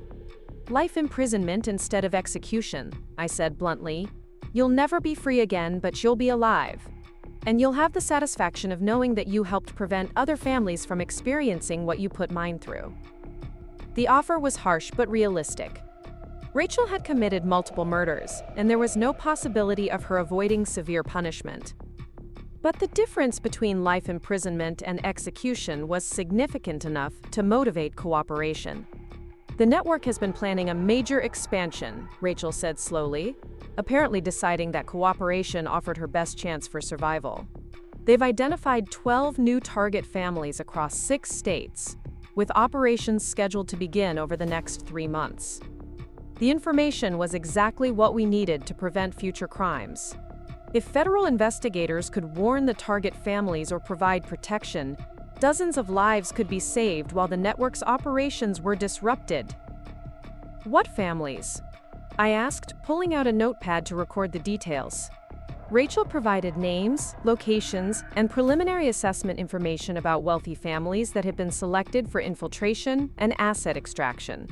Speaker 1: "Life imprisonment instead of execution," I said bluntly. "You'll never be free again, but you'll be alive. And you'll have the satisfaction of knowing that you helped prevent other families from experiencing what you put mine through." The offer was harsh but realistic. Rachel had committed multiple murders, and there was no possibility of her avoiding severe punishment. But the difference between life imprisonment and execution was significant enough to motivate cooperation. "The network has been planning a major expansion," Rachel said slowly, apparently deciding that cooperation offered her best chance for survival. "They've identified 12 new target families across 6 states, with operations scheduled to begin over the next 3 months. The information was exactly what we needed to prevent future crimes. If federal investigators could warn the target families or provide protection, dozens of lives could be saved while the network's operations were disrupted." "What families?" I asked, pulling out a notepad to record the details. Rachel provided names, locations, and preliminary assessment information about wealthy families that had been selected for infiltration and asset extraction.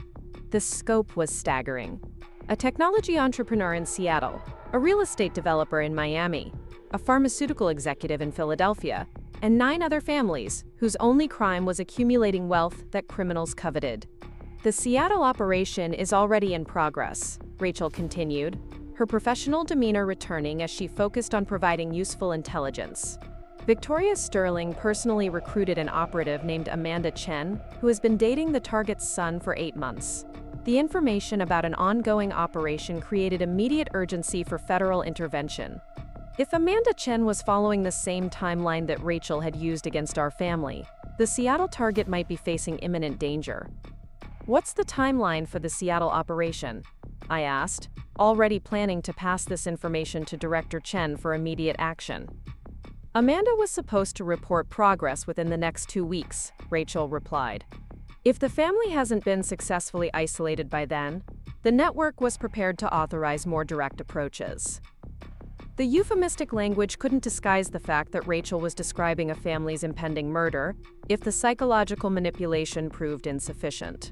Speaker 1: The scope was staggering. A technology entrepreneur in Seattle, a real estate developer in Miami, a pharmaceutical executive in Philadelphia, and 9 other families whose only crime was accumulating wealth that criminals coveted. "The Seattle operation is already in progress," Rachel continued, her professional demeanor returning as she focused on providing useful intelligence. "Victoria Sterling personally recruited an operative named Amanda Chen, who has been dating the target's son for 8 months. The information about an ongoing operation created immediate urgency for federal intervention. If Amanda Chen was following the same timeline that Rachel had used against our family, The Seattle target might be facing imminent danger. What's the timeline for the Seattle operation? I asked, already planning to pass this information to Director Chen for immediate action. Amanda was supposed to report progress within the next 2 weeks, Rachel replied. If the family hasn't been successfully isolated by then, the network was prepared to authorize more direct approaches. The euphemistic language couldn't disguise the fact that Rachel was describing a family's impending murder if the psychological manipulation proved insufficient.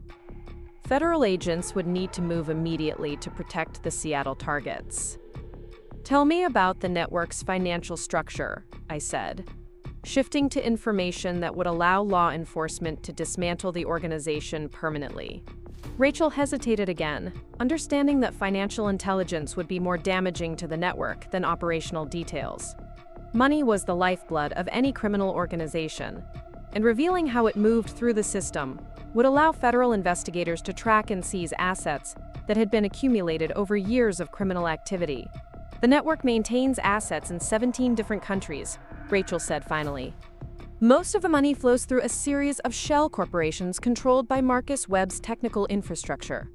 Speaker 1: Federal agents would need to move immediately to protect the Seattle targets. Tell me about the network's financial structure, I said, shifting to information that would allow law enforcement to dismantle the organization permanently. Rachel hesitated again, understanding that financial intelligence would be more damaging to the network than operational details. Money was the lifeblood of any criminal organization, and revealing how it moved through the system would allow federal investigators to track and seize assets that had been accumulated over years of criminal activity. The network maintains assets in 17 different countries, Rachel said finally. Most of the money flows through a series of shell corporations controlled by Marcus Webb's technical infrastructure.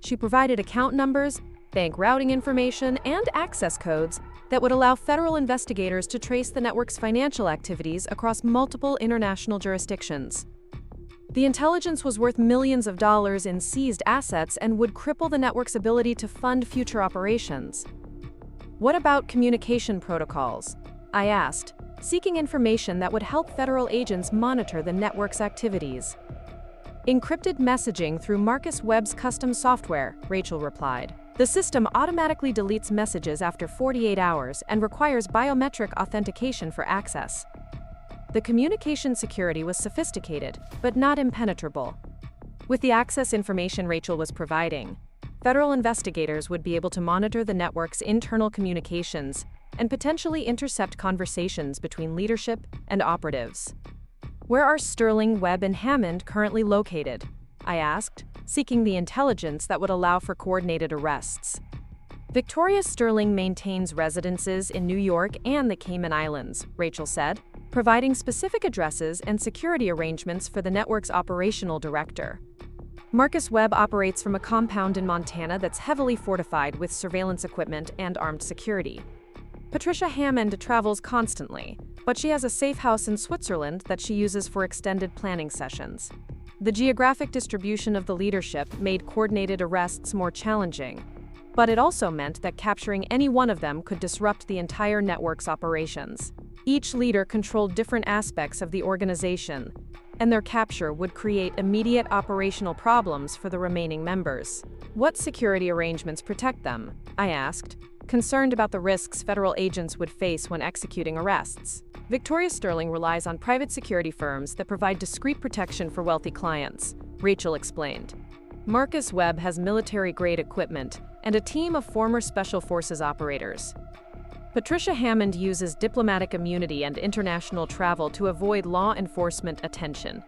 Speaker 1: She provided account numbers, bank routing information, and access codes that would allow federal investigators to trace the network's financial activities across multiple international jurisdictions. The intelligence was worth millions of dollars in seized assets and would cripple the network's ability to fund future operations. What about communication protocols? I asked, seeking information that would help federal agents monitor the network's activities. Encrypted messaging through Marcus Webb's custom software, Rachel replied. The system automatically deletes messages after 48 hours and requires biometric authentication for access. The communication security was sophisticated, but not impenetrable. With the access information Rachel was providing, federal investigators would be able to monitor the network's internal communications and potentially intercept conversations between leadership and operatives. Where are Sterling, Webb, and Hammond currently located? I asked, seeking the intelligence that would allow for coordinated arrests. Victoria Sterling maintains residences in New York and the Cayman Islands, Rachel said, providing specific addresses and security arrangements for the network's operational director. Marcus Webb operates from a compound in Montana that's heavily fortified with surveillance equipment and armed security. Patricia Hammond travels constantly, but she has a safe house in Switzerland that she uses for extended planning sessions. The geographic distribution of the leadership made coordinated arrests more challenging, but it also meant that capturing any one of them could disrupt the entire network's operations. Each leader controlled different aspects of the organization, and their capture would create immediate operational problems for the remaining members. What security arrangements protect them? I asked, concerned about the risks federal agents would face when executing arrests. Victoria Sterling relies on private security firms that provide discreet protection for wealthy clients, Rachel explained. Marcus Webb has military-grade equipment and a team of former Special Forces operators. Patricia Hammond uses diplomatic immunity and international travel to avoid law enforcement attention.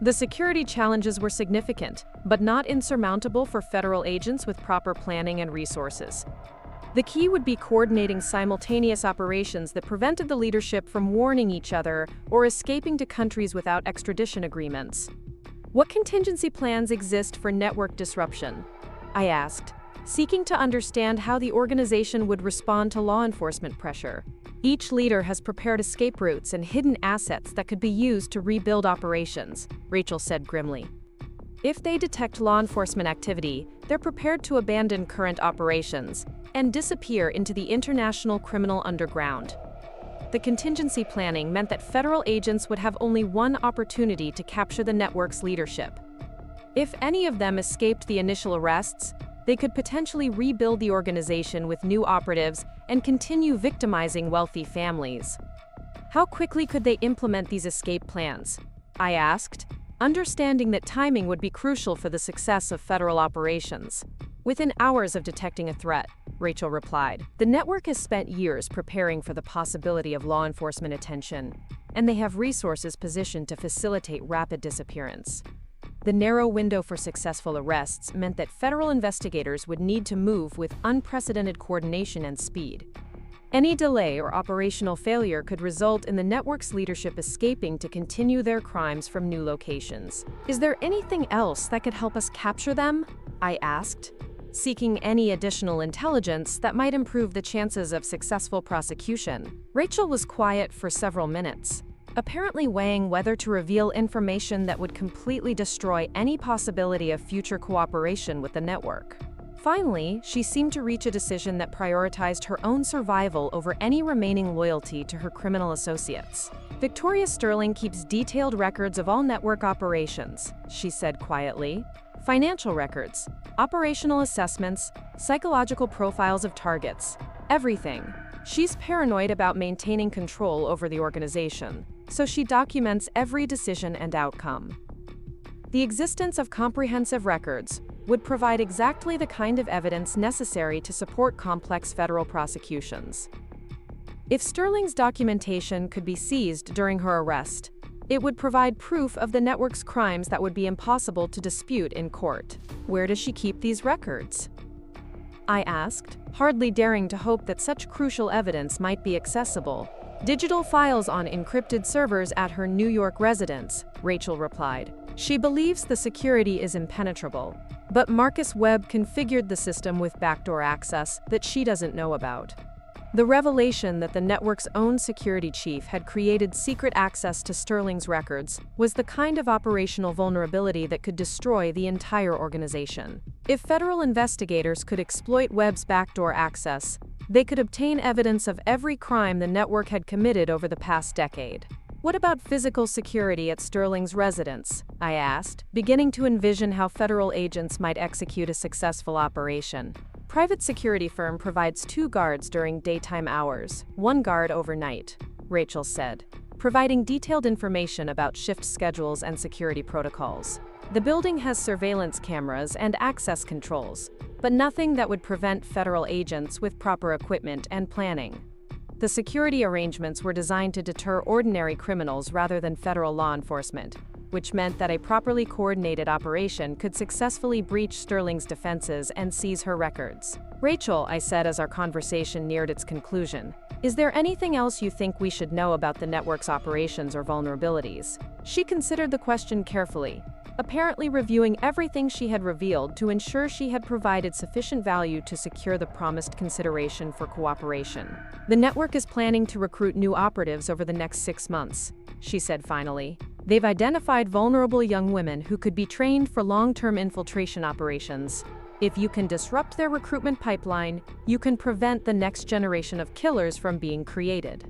Speaker 1: The security challenges were significant, but not insurmountable for federal agents with proper planning and resources. The key would be coordinating simultaneous operations that prevented the leadership from warning each other or escaping to countries without extradition agreements. What contingency plans exist for network disruption? I asked, seeking to understand how the organization would respond to law enforcement pressure. Each leader has prepared escape routes and hidden assets that could be used to rebuild operations, Rachel said grimly. If they detect law enforcement activity, they're prepared to abandon current operations and disappear into the international criminal underground. The contingency planning meant that federal agents would have only one opportunity to capture the network's leadership. If any of them escaped the initial arrests, they could potentially rebuild the organization with new operatives and continue victimizing wealthy families. How quickly could they implement these escape plans? I asked, understanding that timing would be crucial for the success of federal operations. Within hours of detecting a threat, Rachel replied. The network has spent years preparing for the possibility of law enforcement attention, and they have resources positioned to facilitate rapid disappearance. The narrow window for successful arrests meant that federal investigators would need to move with unprecedented coordination and speed. Any delay or operational failure could result in the network's leadership escaping to continue their crimes from new locations. Is there anything else that could help us capture them? I asked, seeking any additional intelligence that might improve the chances of successful prosecution. Rachel was quiet for several minutes, apparently weighing whether to reveal information that would completely destroy any possibility of future cooperation with the network. Finally, she seemed to reach a decision that prioritized her own survival over any remaining loyalty to her criminal associates. Victoria Sterling keeps detailed records of all network operations, she said quietly. Financial records, operational assessments, psychological profiles of targets, everything. She's paranoid about maintaining control over the organization, so she documents every decision and outcome. The existence of comprehensive records would provide exactly the kind of evidence necessary to support complex federal prosecutions. If Sterling's documentation could be seized during her arrest, it would provide proof of the network's crimes that would be impossible to dispute in court. Where does she keep these records? I asked, hardly daring to hope that such crucial evidence might be accessible. Digital files on encrypted servers at her New York residence, Rachel replied. She believes the security is impenetrable, but Marcus Webb configured the system with backdoor access that she doesn't know about. The revelation that the network's own security chief had created secret access to Sterling's records was the kind of operational vulnerability that could destroy the entire organization. If federal investigators could exploit Webb's backdoor access, they could obtain evidence of every crime the network had committed over the past decade. What about physical security at Sterling's residence? I asked, beginning to envision how federal agents might execute a successful operation. Private security firm provides 2 guards during daytime hours, 1 guard overnight, Rachel said, providing detailed information about shift schedules and security protocols. The building has surveillance cameras and access controls, but nothing that would prevent federal agents with proper equipment and planning. The security arrangements were designed to deter ordinary criminals rather than federal law enforcement, which meant that a properly coordinated operation could successfully breach Sterling's defenses and seize her records. Rachel, I said as our conversation neared its conclusion, is there anything else you think we should know about the network's operations or vulnerabilities? She considered the question carefully, apparently reviewing everything she had revealed to ensure she had provided sufficient value to secure the promised consideration for cooperation. The network is planning to recruit new operatives over the next 6 months, she said finally. They've identified vulnerable young women who could be trained for long-term infiltration operations. If you can disrupt their recruitment pipeline, you can prevent the next generation of killers from being created.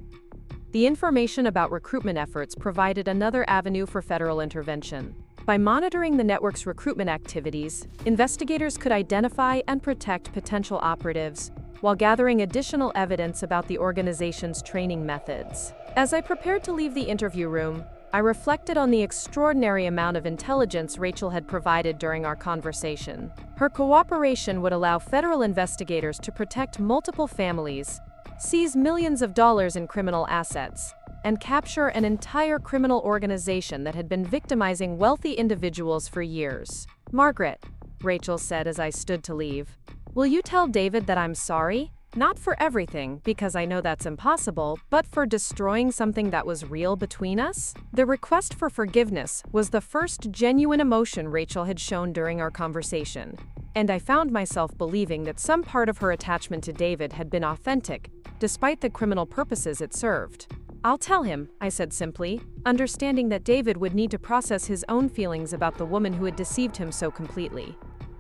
Speaker 1: The information about recruitment efforts provided another avenue for federal intervention. By monitoring the network's recruitment activities, investigators could identify and protect potential operatives while gathering additional evidence about the organization's training methods. As I prepared to leave the interview room, I reflected on the extraordinary amount of intelligence Rachel had provided during our conversation. Her cooperation would allow federal investigators to protect multiple families, seize millions of dollars in criminal assets, and capture an entire criminal organization that had been victimizing wealthy individuals for years. Margaret, Rachel said as I stood to leave, will you tell David that I'm sorry? Not for everything, because I know that's impossible, but for destroying something that was real between us? The request for forgiveness was the first genuine emotion Rachel had shown during our conversation, and I found myself believing that some part of her attachment to David had been authentic, despite the criminal purposes it served. I'll tell him, I said simply, understanding that David would need to process his own feelings about the woman who had deceived him so completely.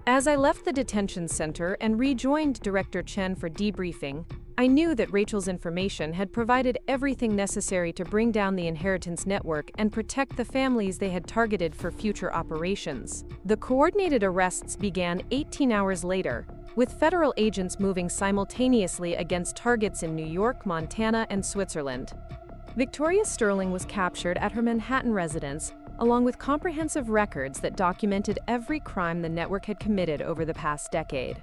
Speaker 1: As I left the detention center and rejoined Director Chen for debriefing, I knew that Rachel's information had provided everything necessary to bring down the inheritance network and protect the families they had targeted for future operations. The coordinated arrests began 18 hours later, with federal agents moving simultaneously against targets in New York, Montana, and Switzerland. Victoria Sterling was captured at her Manhattan residence, along with comprehensive records that documented every crime the network had committed over the past decade.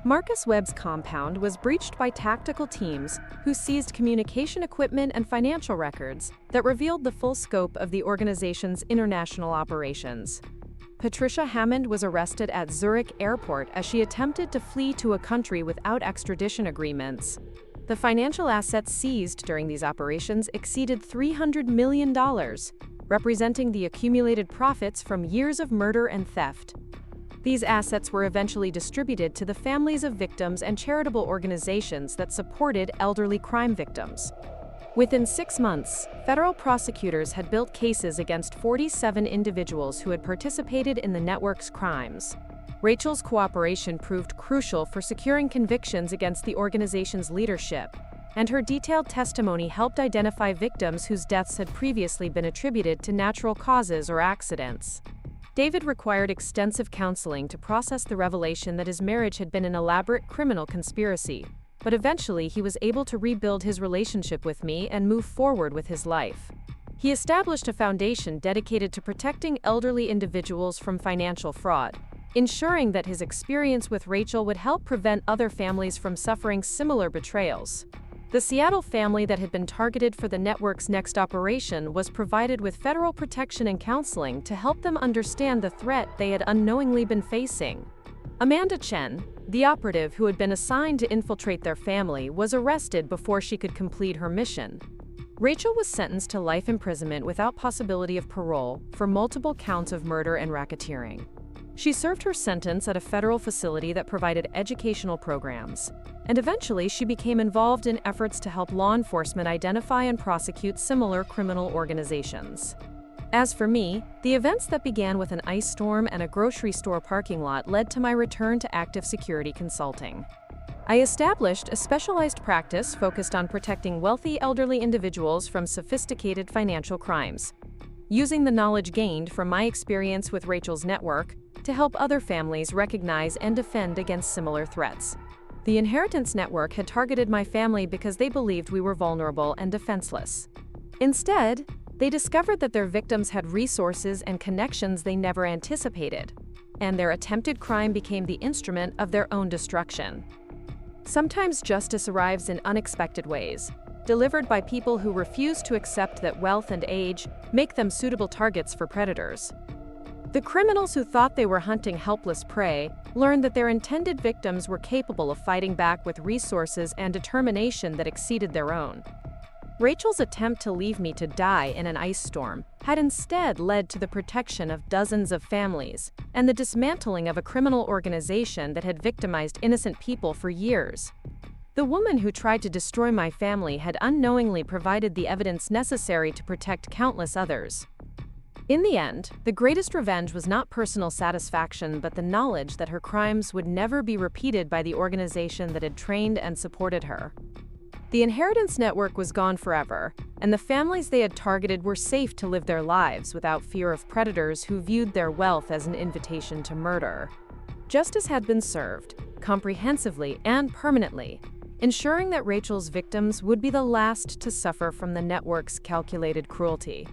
Speaker 1: Marcus Webb's compound was breached by tactical teams who seized communication equipment and financial records that revealed the full scope of the organization's international operations. Patricia Hammond was arrested at Zurich Airport as she attempted to flee to a country without extradition agreements. The financial assets seized during these operations exceeded $300 million, representing the accumulated profits from years of murder and theft. These assets were eventually distributed to the families of victims and charitable organizations that supported elderly crime victims. Within 6 months, federal prosecutors had built cases against 47 individuals who had participated in the network's crimes. Rachel's cooperation proved crucial for securing convictions against the organization's leadership, and her detailed testimony helped identify victims whose deaths had previously been attributed to natural causes or accidents. David required extensive counseling to process the revelation that his marriage had been an elaborate criminal conspiracy, but eventually he was able to rebuild his relationship with me and move forward with his life. He established a foundation dedicated to protecting elderly individuals from financial fraud, ensuring that his experience with Rachel would help prevent other families from suffering similar betrayals. The Seattle family that had been targeted for the network's next operation was provided with federal protection and counseling to help them understand the threat they had unknowingly been facing. Amanda Chen, the operative who had been assigned to infiltrate their family, was arrested before she could complete her mission. Rachel was sentenced to life imprisonment without possibility of parole for multiple counts of murder and racketeering. She served her sentence at a federal facility that provided educational programs, and eventually she became involved in efforts to help law enforcement identify and prosecute similar criminal organizations. As for me, the events that began with an ice storm and a grocery store parking lot led to my return to active security consulting. I established a specialized practice focused on protecting wealthy elderly individuals from sophisticated financial crimes, using the knowledge gained from my experience with Rachel's network to help other families recognize and defend against similar threats. The inheritance network had targeted my family because they believed we were vulnerable and defenseless. Instead, they discovered that their victims had resources and connections they never anticipated, and their attempted crime became the instrument of their own destruction. Sometimes justice arrives in unexpected ways, delivered by people who refuse to accept that wealth and age make them suitable targets for predators. The criminals who thought they were hunting helpless prey learned that their intended victims were capable of fighting back with resources and determination that exceeded their own. Rachel's attempt to leave me to die in an ice storm had instead led to the protection of dozens of families and the dismantling of a criminal organization that had victimized innocent people for years. The woman who tried to destroy my family had unknowingly provided the evidence necessary to protect countless others. In the end, the greatest revenge was not personal satisfaction but the knowledge that her crimes would never be repeated by the organization that had trained and supported her. The inheritance network was gone forever, and the families they had targeted were safe to live their lives without fear of predators who viewed their wealth as an invitation to murder. Justice had been served, comprehensively and permanently, ensuring that Rachel's victims would be the last to suffer from the network's calculated cruelty.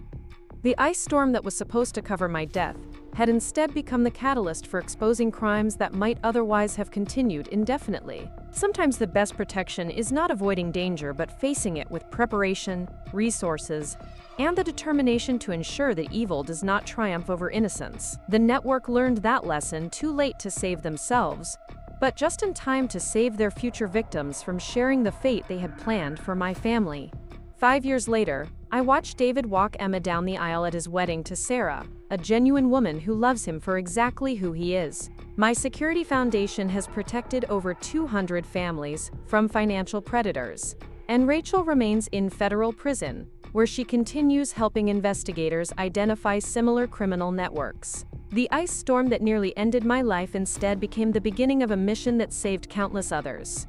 Speaker 1: The ice storm that was supposed to cover my death had instead become the catalyst for exposing crimes that might otherwise have continued indefinitely. Sometimes the best protection is not avoiding danger but facing it with preparation, resources, and the determination to ensure that evil does not triumph over innocence. The network learned that lesson too late to save themselves, but just in time to save their future victims from sharing the fate they had planned for my family. 5 years later, I watched David walk Emma down the aisle at his wedding to Sarah, a genuine woman who loves him for exactly who he is. My security foundation has protected over 200 families from financial predators, and Rachel remains in federal prison, where she continues helping investigators identify similar criminal networks. The ice storm that nearly ended my life instead became the beginning of a mission that saved countless others.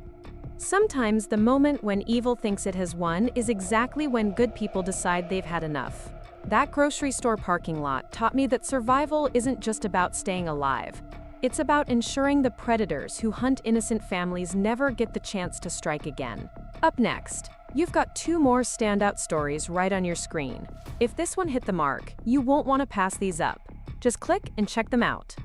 Speaker 1: Sometimes the moment when evil thinks it has won is exactly when good people decide they've had enough. That grocery store parking lot taught me that survival isn't just about staying alive. It's about ensuring the predators who hunt innocent families never get the chance to strike again. Up next, you've got 2 more standout stories right on your screen. If this one hit the mark, you won't want to pass these up. Just click and check them out.